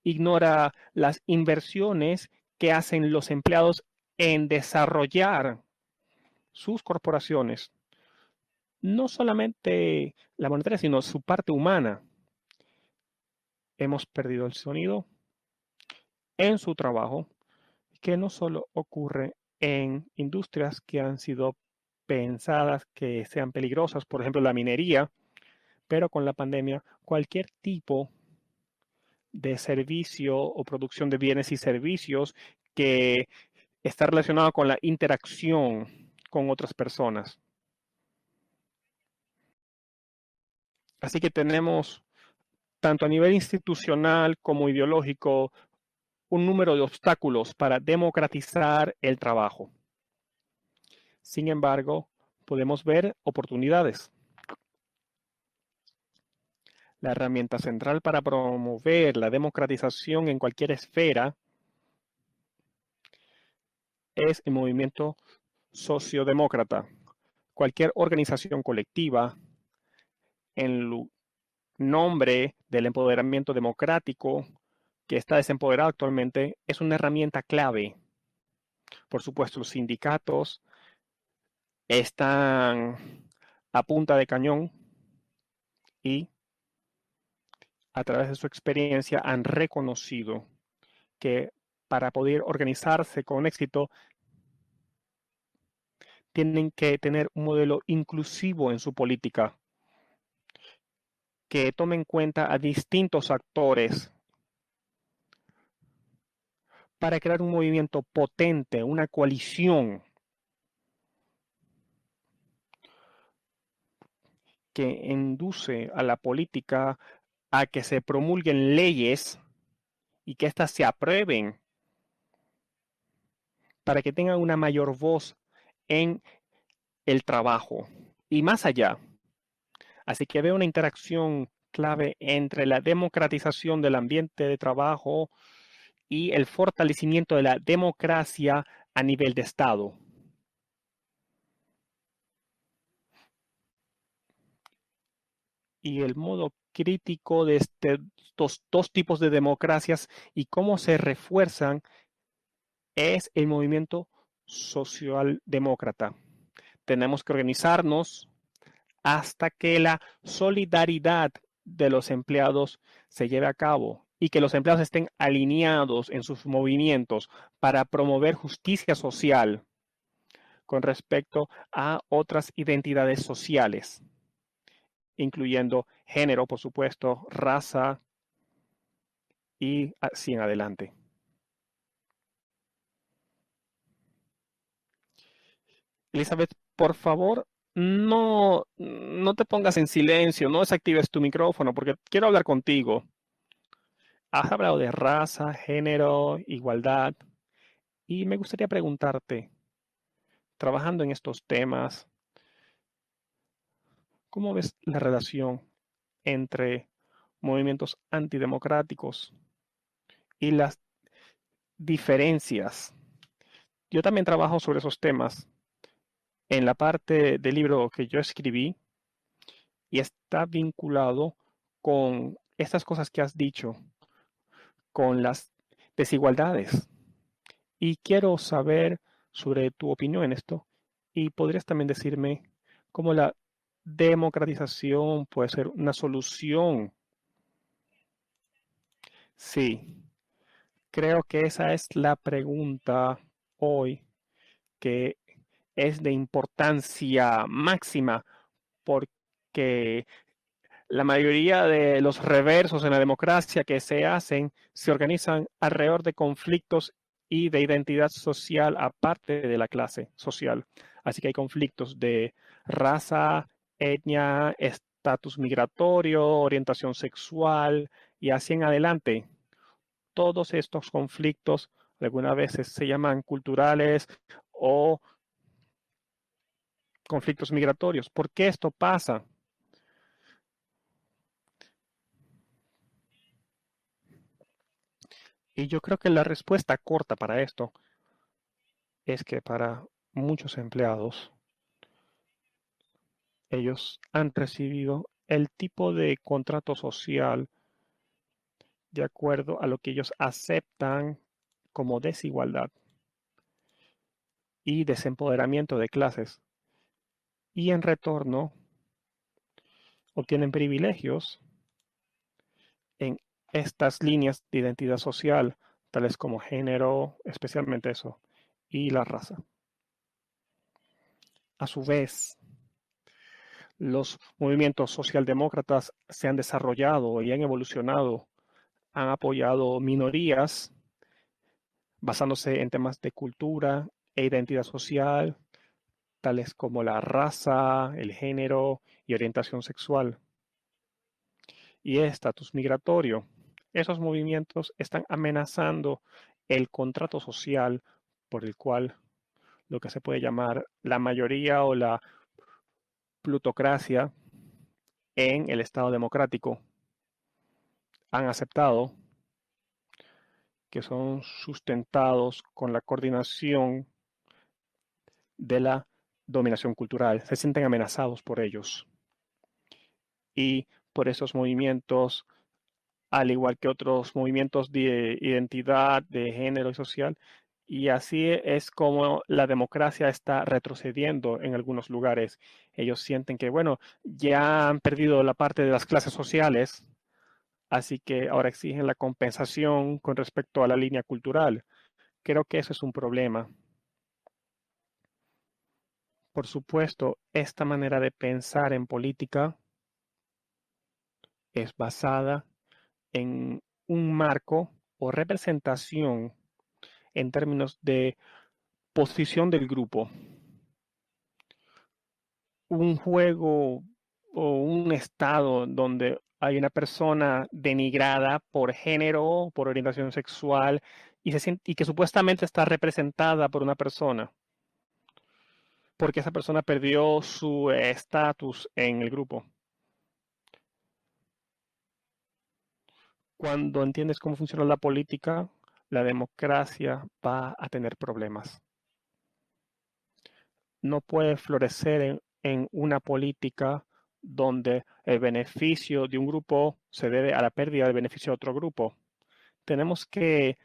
Ignora las inversiones que hacen los empleados en desarrollar sus corporaciones. No solamente la monetaria, sino su parte humana. Hemos perdido el sonido en su trabajo, que no solo ocurre en industrias que han sido pensadas que sean peligrosas, por ejemplo la minería, pero con la pandemia cualquier tipo de servicio o producción de bienes y servicios que está relacionado con la interacción con otras personas. Así que tenemos, tanto a nivel institucional como ideológico, un número de obstáculos para democratizar el trabajo. Sin embargo, podemos ver oportunidades. La herramienta central para promover la democratización en cualquier esfera es el movimiento sociodemócrata. Cualquier organización colectiva en nombre del empoderamiento democrático que está desempoderado actualmente es una herramienta clave. Por supuesto, los sindicatos están a punta de cañón y a través de su experiencia han reconocido que para poder organizarse con éxito tienen que tener un modelo inclusivo en su política que tome en cuenta a distintos actores para crear un movimiento potente, una coalición que induce a la política a que se promulguen leyes y que éstas se aprueben para que tengan una mayor voz en el trabajo y más allá. Así que veo una interacción clave entre la democratización del ambiente de trabajo y el fortalecimiento de la democracia a nivel de Estado. Y el modo crítico de estos dos tipos de democracias y cómo se refuerzan es el movimiento socialdemócrata. Tenemos que organizarnos hasta que la solidaridad de los empleados se lleve a cabo y que los empleados estén alineados en sus movimientos para promover justicia social con respecto a otras identidades sociales, incluyendo género, por supuesto, raza y así en adelante. Elizabeth, por favor, no te pongas en silencio, no desactives tu micrófono porque quiero hablar contigo. Has hablado de raza, género, igualdad y me gustaría preguntarte, trabajando en estos temas, ¿cómo ves la relación entre movimientos antidemocráticos y las diferencias? Yo también trabajo sobre esos temas en la parte del libro que yo escribí y está vinculado con estas cosas que has dicho, con las desigualdades. Y quiero saber sobre tu opinión en esto y podrías también decirme cómo la democratización puede ser una solución. Sí, creo que esa es la pregunta hoy que es de importancia máxima porque la mayoría de los reversos en la democracia que se hacen se organizan alrededor de conflictos y de identidad social aparte de la clase social. Así que hay conflictos de raza, etnia, estatus migratorio, orientación sexual y así en adelante. Todos estos conflictos algunas veces se llaman culturales o conflictos migratorios. ¿Por qué esto pasa? Y yo creo que la respuesta corta para esto es que para muchos empleados, ellos han recibido el tipo de contrato social de acuerdo a lo que ellos aceptan como desigualdad y desempoderamiento de clases. Y en retorno obtienen privilegios en estas líneas de identidad social, tales como género, especialmente eso, y la raza. A su vez, los movimientos socialdemócratas se han desarrollado y han evolucionado, han apoyado minorías basándose en temas de cultura e identidad social, tales como la raza, el género y orientación sexual, y estatus migratorio. Esos movimientos están amenazando el contrato social por el cual lo que se puede llamar la mayoría o la plutocracia en el Estado democrático han aceptado, que son sustentados con la coordinación de la dominación cultural. Se sienten amenazados por ellos. Y por esos movimientos, al igual que otros movimientos de identidad, de género y social, y así es como la democracia está retrocediendo en algunos lugares. Ellos sienten que, bueno, ya han perdido la parte de las clases sociales, así que ahora exigen la compensación con respecto a la línea cultural. Creo que eso es un problema. Por supuesto, esta manera de pensar en política es basada en un marco o representación en términos de posición del grupo. Un juego o un estado donde hay una persona denigrada por género, por orientación sexual y que supuestamente está representada por una persona, porque esa persona perdió su estatus en el grupo. Cuando entiendes cómo funciona la política, la democracia va a tener problemas. No puede florecer en una política donde el beneficio de un grupo se debe a la pérdida del beneficio de otro grupo. Tenemos que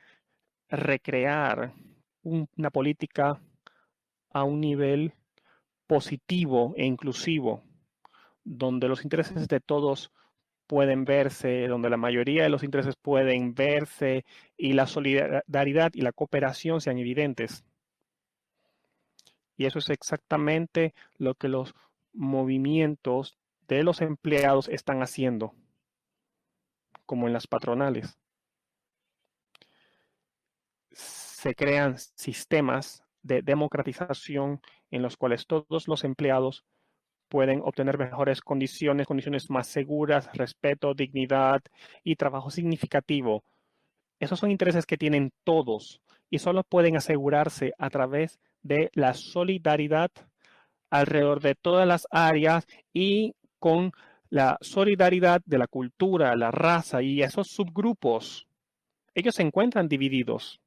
recrear una política a un nivel positivo e inclusivo, donde los intereses de todos pueden verse, donde la mayoría de los intereses pueden verse y la solidaridad y la cooperación sean evidentes. Y eso es exactamente lo que los movimientos de los empleados están haciendo, como en las patronales. Se crean sistemas de democratización en los cuales todos los empleados pueden obtener mejores condiciones, condiciones más seguras, respeto, dignidad y trabajo significativo. Esos son intereses que tienen todos y solo pueden asegurarse a través de la solidaridad alrededor de todas las áreas y con la solidaridad de la cultura, la raza y esos subgrupos. Ellos se encuentran divididos.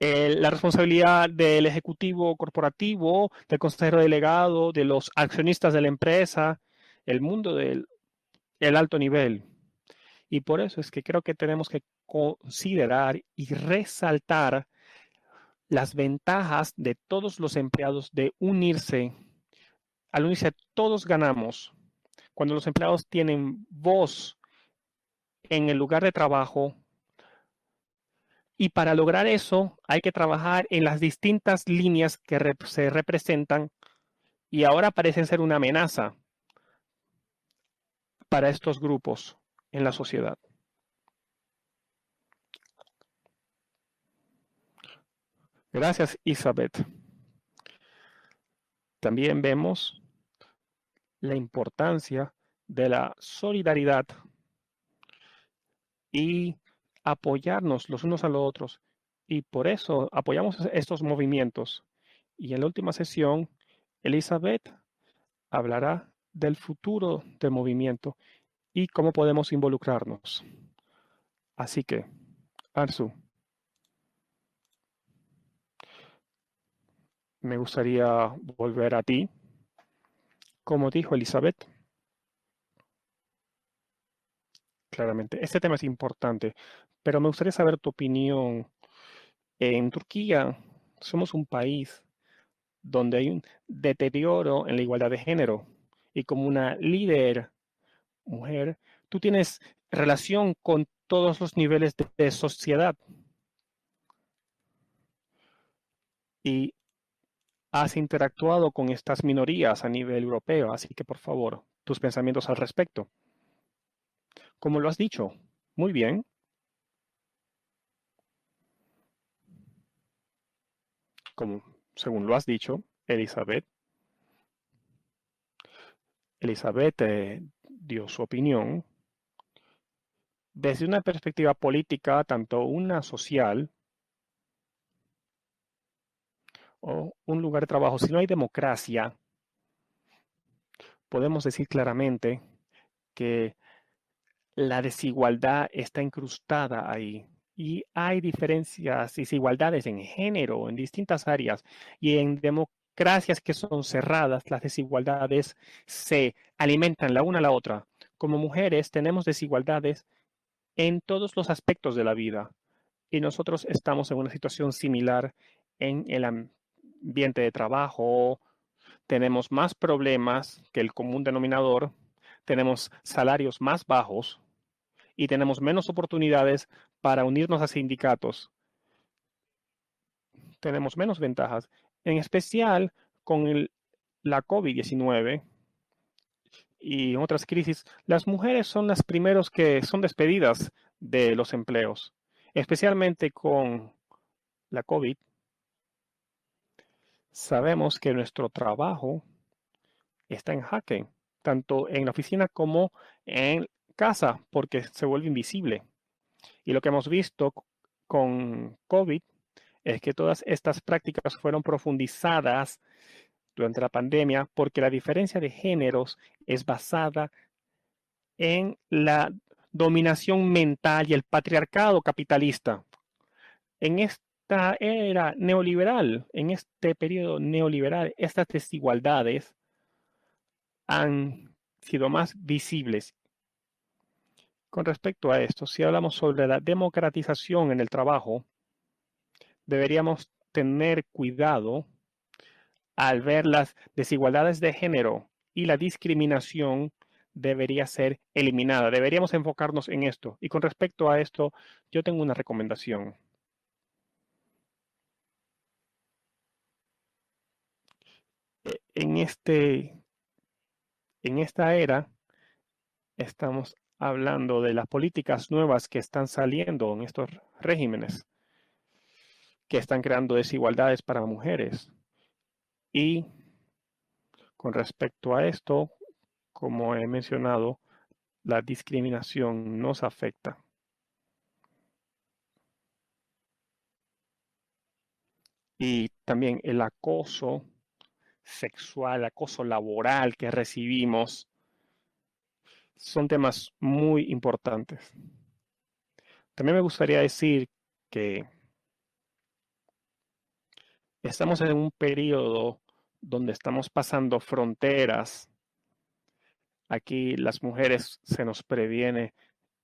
La responsabilidad del ejecutivo corporativo, del consejero delegado, de los accionistas de la empresa, el mundo del alto nivel. Y por eso es que creo que tenemos que considerar y resaltar las ventajas de todos los empleados de unirse. Al unirse, todos ganamos. Cuando los empleados tienen voz en el lugar de trabajo, y para lograr eso hay que trabajar en las distintas líneas que se representan y ahora parecen ser una amenaza para estos grupos en la sociedad. Gracias, Elizabeth. También vemos la importancia de la solidaridad y apoyarnos los unos a los otros. Y por eso apoyamos estos movimientos. Y en la última sesión, Elizabeth hablará del futuro del movimiento y cómo podemos involucrarnos. Así que, Arzu, me gustaría volver a ti. Como dijo Elizabeth, claramente, este tema es importante, pero me gustaría saber tu opinión. En Turquía somos un país donde hay un deterioro en la igualdad de género y como una líder mujer, tú tienes relación con todos los niveles de sociedad y has interactuado con estas minorías a nivel europeo, así que por favor, tus pensamientos al respecto. Como lo has dicho, muy bien. Como según lo has dicho, Elizabeth dio su opinión desde una perspectiva política, tanto una social o un lugar de trabajo. Si no hay democracia, podemos decir claramente que la desigualdad está incrustada ahí. Y hay diferencias, desigualdades en género, en distintas áreas. Y en democracias que son cerradas, las desigualdades se alimentan la una a la otra. Como mujeres tenemos desigualdades en todos los aspectos de la vida. Y nosotros estamos en una situación similar en el ambiente de trabajo. Tenemos más problemas que el común denominador. Tenemos salarios más bajos y tenemos menos oportunidades para unirnos a sindicatos. Tenemos menos ventajas, en especial con la COVID-19 y otras crisis. Las mujeres son las primeras que son despedidas de los empleos, especialmente con la COVID. Sabemos que nuestro trabajo está en jaque, tanto en la oficina como en casa, porque se vuelve invisible. Y lo que hemos visto con COVID es que todas estas prácticas fueron profundizadas durante la pandemia porque la diferencia de géneros es basada en la dominación mental y el patriarcado capitalista. En esta era neoliberal, en este periodo neoliberal, estas desigualdades han sido más visibles. Con respecto a esto, si hablamos sobre la democratización en el trabajo, deberíamos tener cuidado al ver las desigualdades de género y la discriminación debería ser eliminada. Deberíamos enfocarnos en esto. Y con respecto a esto, yo tengo una recomendación. En esta era, estamos hablando de las políticas nuevas que están saliendo en estos regímenes, que están creando desigualdades para mujeres. Y con respecto a esto, como he mencionado, la discriminación nos afecta. Y también el acoso sexual, acoso laboral que recibimos, son temas muy importantes. También me gustaría decir que estamos en un periodo donde estamos pasando fronteras. Aquí las mujeres se nos previene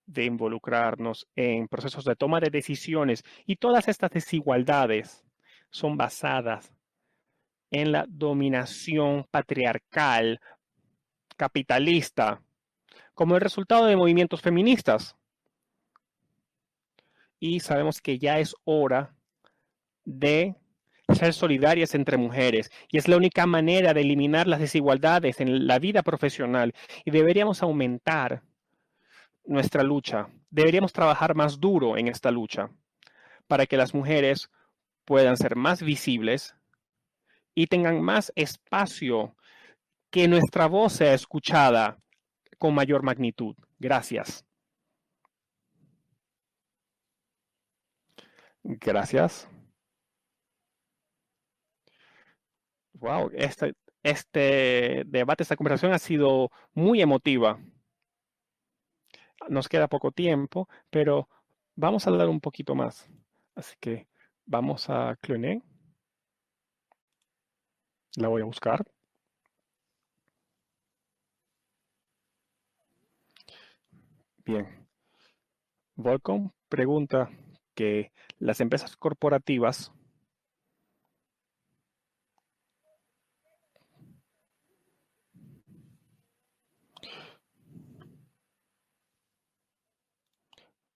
de involucrarnos en procesos de toma de decisiones y todas estas desigualdades son basadas en la dominación patriarcal, capitalista, como el resultado de movimientos feministas. Y sabemos que ya es hora de ser solidarias entre mujeres y es la única manera de eliminar las desigualdades en la vida profesional y deberíamos aumentar nuestra lucha. Deberíamos trabajar más duro en esta lucha para que las mujeres puedan ser más visibles y tengan más espacio, que nuestra voz sea escuchada con mayor magnitud. Gracias. Gracias. Wow, este debate, esta conversación ha sido muy emotiva. Nos queda poco tiempo, pero vamos a hablar un poquito más. Así que vamos a Cloné. La voy a buscar. Bien. Volcom pregunta que las empresas corporativas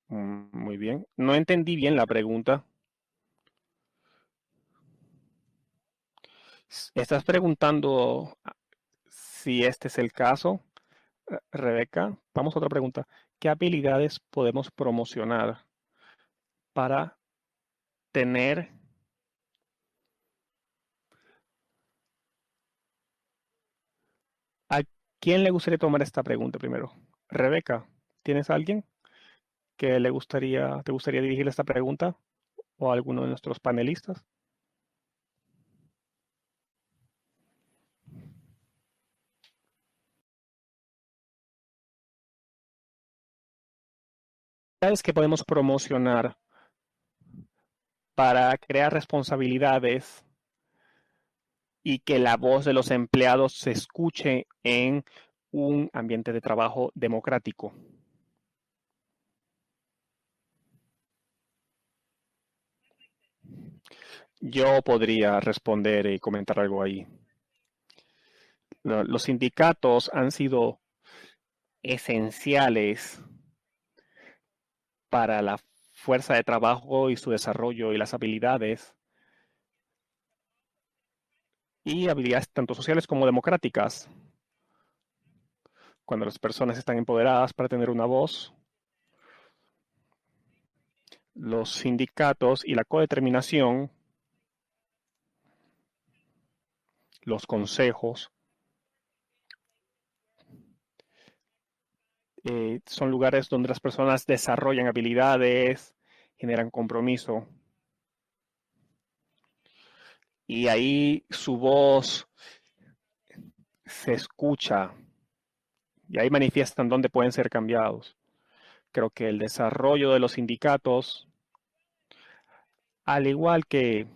muy bien. No entendí bien la pregunta. Estás preguntando si este es el caso, Rebeca. Vamos a otra pregunta. ¿Qué habilidades podemos promocionar para tener... ¿A quién le gustaría tomar esta pregunta primero? Rebeca, ¿tienes a alguien que te gustaría dirigir esta pregunta? ¿O a alguno de nuestros panelistas? ¿Sabes qué podemos promocionar para crear responsabilidades y que la voz de los empleados se escuche en un ambiente de trabajo democrático? Yo podría responder y comentar algo ahí. Los sindicatos han sido esenciales para la fuerza de trabajo y su desarrollo y las habilidades tanto sociales como democráticas. Cuando las personas están empoderadas para tener una voz, los sindicatos y la codeterminación, los consejos, son lugares donde las personas desarrollan habilidades, generan compromiso. Y ahí su voz se escucha y ahí manifiestan dónde pueden ser cambiados. Creo que el desarrollo de los sindicatos, al igual que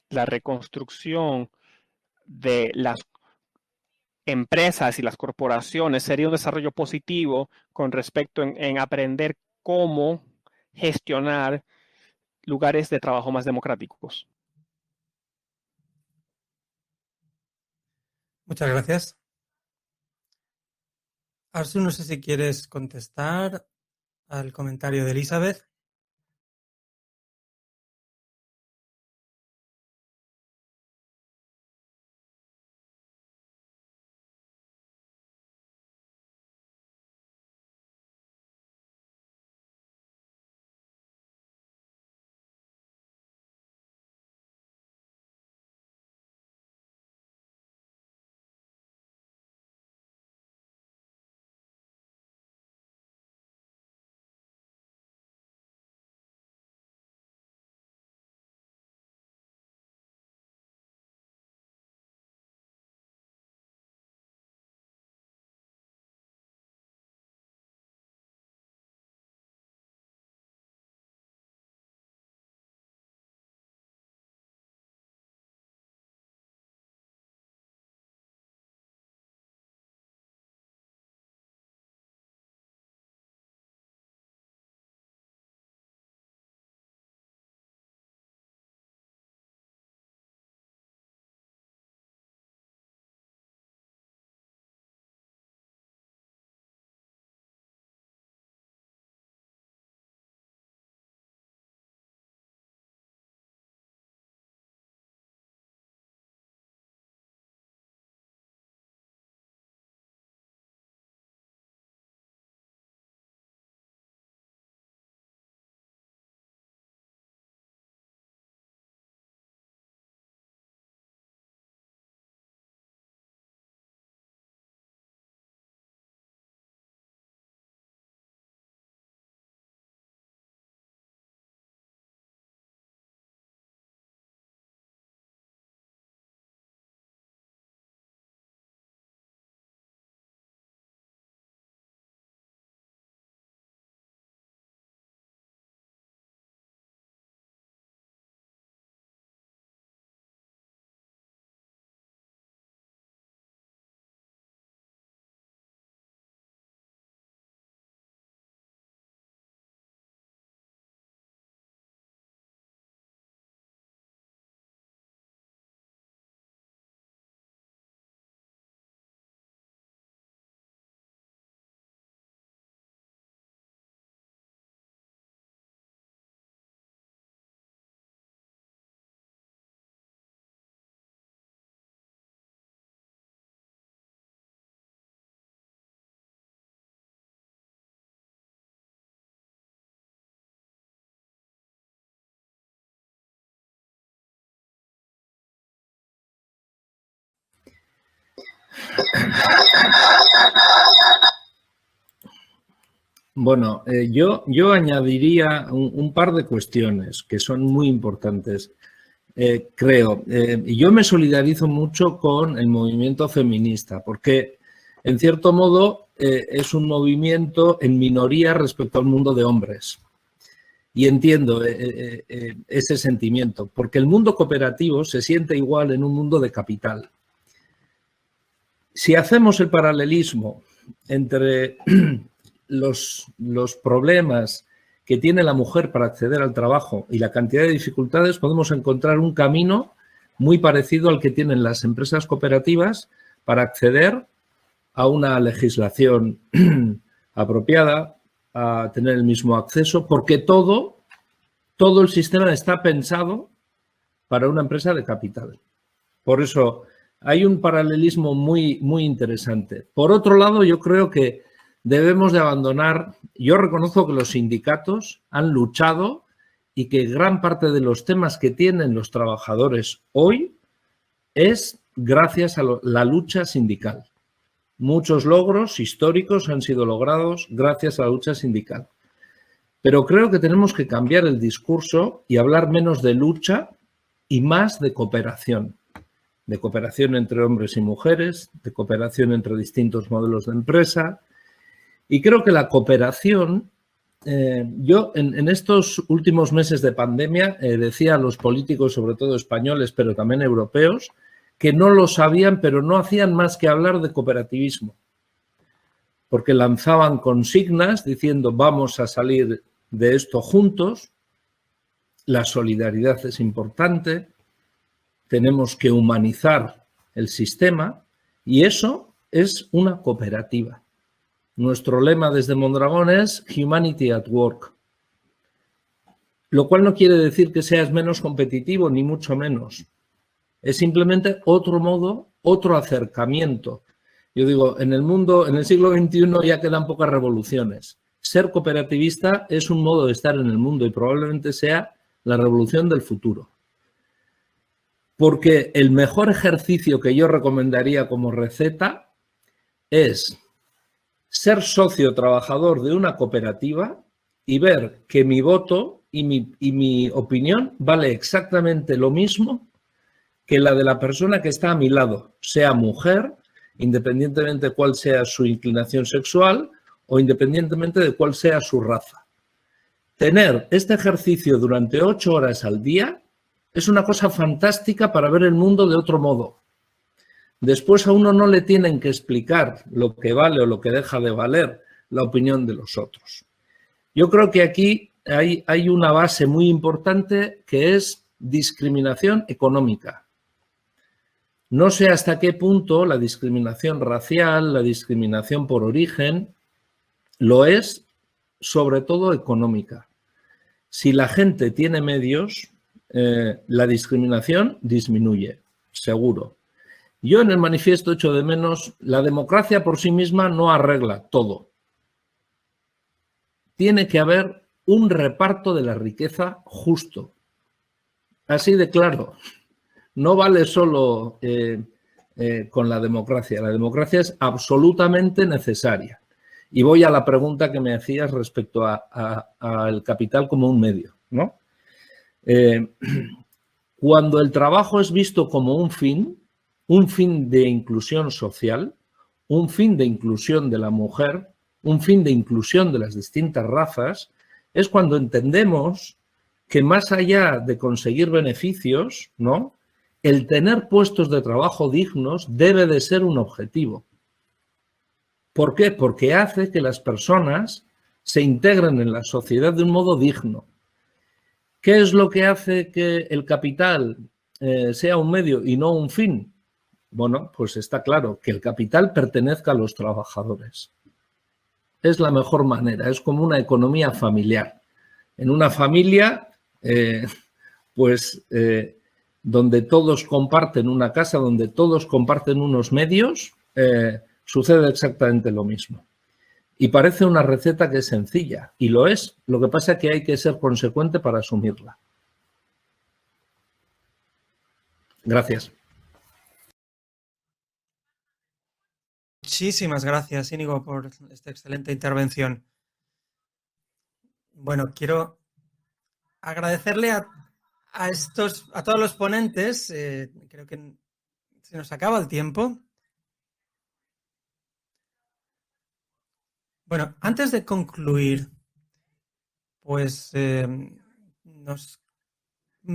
la reconstrucción de las empresas y las corporaciones, sería un desarrollo positivo con respecto en aprender cómo gestionar lugares de trabajo más democráticos. Muchas gracias. Arsu, no sé si quieres contestar al comentario de Elizabeth. Bueno, yo añadiría un par de cuestiones que son muy importantes. Creo, yo me solidarizo mucho con el movimiento feminista porque, en cierto modo, es un movimiento en minoría respecto al mundo de hombres. Y entiendo ese sentimiento, porque el mundo cooperativo se siente igual en un mundo de capital. Si hacemos el paralelismo entre los problemas que tiene la mujer para acceder al trabajo y la cantidad de dificultades, podemos encontrar un camino muy parecido al que tienen las empresas cooperativas para acceder a una legislación apropiada, a tener el mismo acceso, porque todo el sistema está pensado para una empresa de capital. Por eso hay un paralelismo muy, muy interesante. Por otro lado, yo creo que debemos de abandonar, yo reconozco que los sindicatos han luchado y que gran parte de los temas que tienen los trabajadores hoy es gracias a la lucha sindical. Muchos logros históricos han sido logrados gracias a la lucha sindical. Pero creo que tenemos que cambiar el discurso y hablar menos de lucha y más de cooperación entre hombres y mujeres, de cooperación entre distintos modelos de empresa. Y creo que la cooperación, yo en estos últimos meses de pandemia decía a los políticos, sobre todo españoles, pero también europeos, que no lo sabían, pero no hacían más que hablar de cooperativismo. Porque lanzaban consignas diciendo vamos a salir de esto juntos, la solidaridad es importante, tenemos que humanizar el sistema y eso es una cooperativa. Nuestro lema desde Mondragón es Humanity at Work, lo cual no quiere decir que seas menos competitivo, ni mucho menos. Es simplemente otro modo, otro acercamiento. Yo digo, en el mundo, en el siglo XXI ya quedan pocas revoluciones. Ser cooperativista es un modo de estar en el mundo y probablemente sea la revolución del futuro. Porque el mejor ejercicio que yo recomendaría como receta es ser socio trabajador de una cooperativa y ver que mi voto y mi opinión vale exactamente lo mismo que la de la persona que está a mi lado, sea mujer, independientemente de cuál sea su inclinación sexual o independientemente de cuál sea su raza. Tener este ejercicio durante 8 horas al día es una cosa fantástica para ver el mundo de otro modo. Después a uno no le tienen que explicar lo que vale o lo que deja de valer la opinión de los otros. Yo creo que aquí hay una base muy importante que es discriminación económica. No sé hasta qué punto la discriminación racial, la discriminación por origen, lo es sobre todo económica. Si la gente tiene medios, la discriminación disminuye, seguro. Yo en el manifiesto echo de menos, la democracia por sí misma no arregla todo. Tiene que haber un reparto de la riqueza justo. Así de claro. No vale solo con la democracia. La democracia es absolutamente necesaria. Y voy a la pregunta que me hacías respecto al capital como un medio, ¿no? Cuando el trabajo es visto como un fin de inclusión social, un fin de inclusión de la mujer, un fin de inclusión de las distintas razas, es cuando entendemos que más allá de conseguir beneficios, ¿no?, el tener puestos de trabajo dignos debe de ser un objetivo. ¿Por qué? Porque hace que las personas se integren en la sociedad de un modo digno. ¿Qué es lo que hace que el capital sea un medio y no un fin? Bueno, pues está claro, que el capital pertenezca a los trabajadores. Es la mejor manera, es como una economía familiar. En una familia, donde todos comparten una casa, donde todos comparten unos medios, sucede exactamente lo mismo. Y parece una receta que es sencilla, y lo es. Lo que pasa es que hay que ser consecuente para asumirla. Gracias. Muchísimas gracias, Íñigo, por esta excelente intervención. Bueno, quiero agradecerle a todos los ponentes. Creo que se nos acaba el tiempo. Bueno, antes de concluir, pues me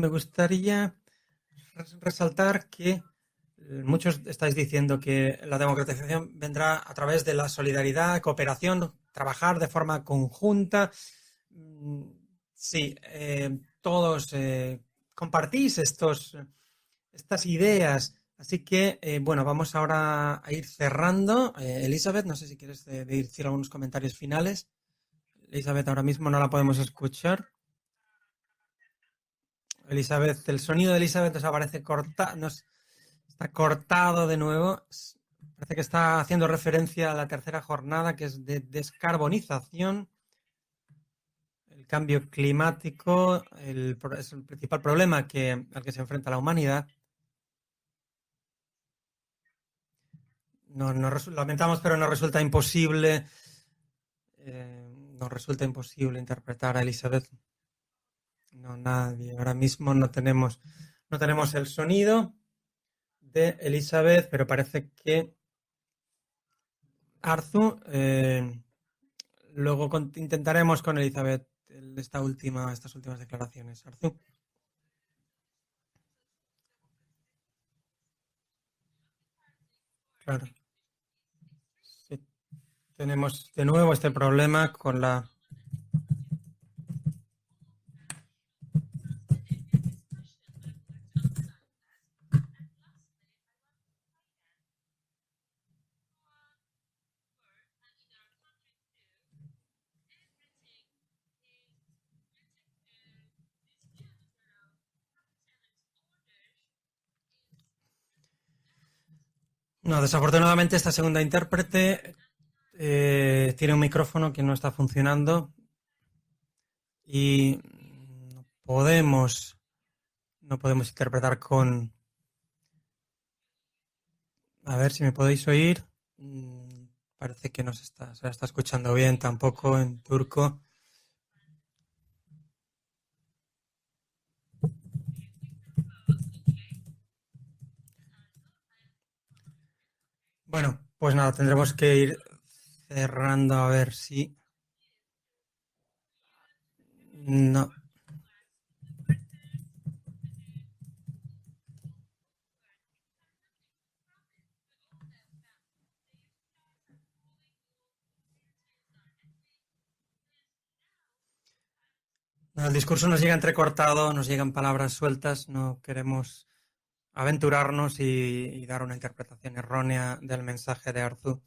gustaría resaltar que muchos estáis diciendo que la democratización vendrá a través de la solidaridad, cooperación, trabajar de forma conjunta. Sí, todos compartís estas ideas. Así que, bueno, vamos ahora a ir cerrando. Elizabeth, no sé si quieres decir algunos comentarios finales. Elizabeth, ahora mismo no la podemos escuchar. Elizabeth, el sonido de Elizabeth nos aparece cortado, está cortado de nuevo. Parece que está haciendo referencia a la tercera jornada, que es de descarbonización. El cambio climático es el principal problema al que se enfrenta la humanidad. Lamentamos, pero nos resulta imposible. Nos resulta imposible interpretar a Elizabeth. No, nadie. Ahora mismo no tenemos el sonido de Elizabeth, pero parece que Arzu. Luego intentaremos con Elizabeth estas últimas declaraciones. Arzu. Claro. Sí. Tenemos de nuevo este problema con la... No, desafortunadamente esta segunda intérprete tiene un micrófono que no está funcionando y no podemos interpretar con... A ver si me podéis oír. Parece que se la está escuchando bien tampoco en turco. Bueno, pues nada, tendremos que ir cerrando a ver si... No. El discurso nos llega entrecortado, nos llegan palabras sueltas, no queremos aventurarnos y dar una interpretación errónea del mensaje de Arzu.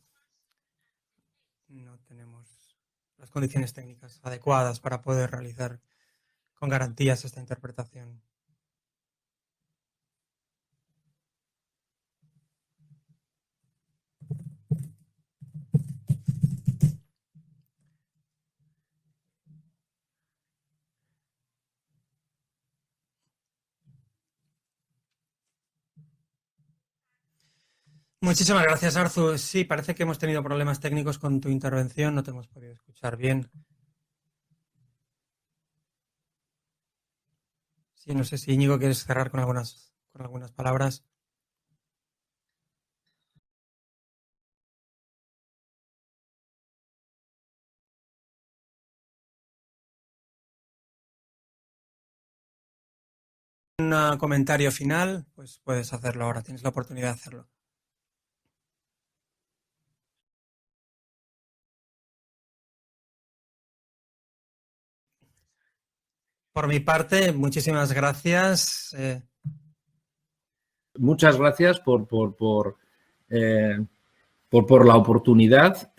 No tenemos las condiciones técnicas adecuadas para poder realizar con garantías esta interpretación. Muchísimas gracias, Arzu. Sí, parece que hemos tenido problemas técnicos con tu intervención, no te hemos podido escuchar bien. Sí, no sé si Íñigo quieres cerrar con algunas palabras. Un comentario final, pues puedes hacerlo ahora, tienes la oportunidad de hacerlo. Por mi parte, muchísimas gracias. Muchas gracias por la oportunidad.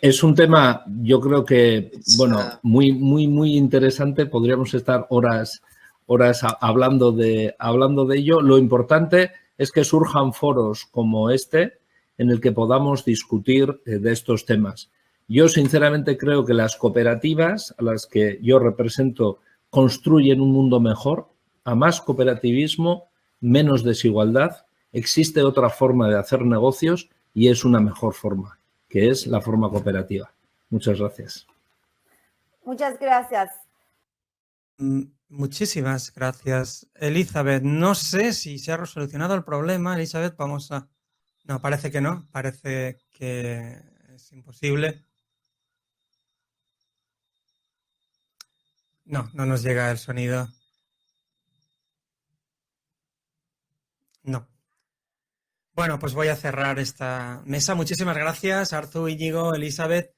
Es un tema, yo creo que, bueno, muy interesante. Podríamos estar horas hablando de ello. Lo importante es que surjan foros como este en el que podamos discutir de estos temas. Yo, sinceramente, creo que las cooperativas a las que yo represento construyen un mundo mejor, a más cooperativismo, menos desigualdad existe otra forma de hacer negocios y es una mejor forma, que es la forma cooperativa. Muchas gracias. Muchas gracias. Muchísimas gracias, Elizabeth. No sé si se ha resolucionado el problema, Elizabeth. Vamos a... No, parece que no. Parece que es imposible. No, no nos llega el sonido. No. Bueno, pues voy a cerrar esta mesa. Muchísimas gracias, Arzu, Íñigo, Elizabeth.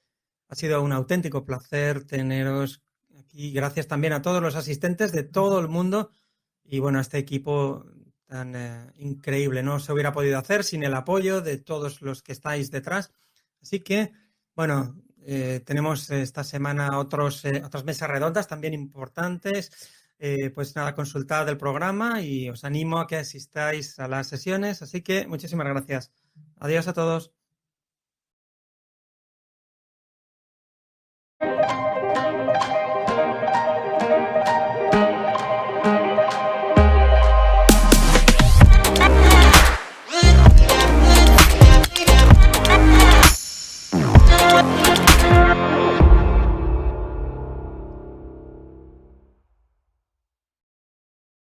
Ha sido un auténtico placer teneros aquí. Gracias también a todos los asistentes de todo el mundo y bueno, a este equipo tan increíble. No se hubiera podido hacer sin el apoyo de todos los que estáis detrás. Así que, bueno, tenemos esta semana otras mesas redondas también importantes. Pues nada, consultad el programa y os animo a que asistáis a las sesiones. Así que muchísimas gracias. Adiós a todos.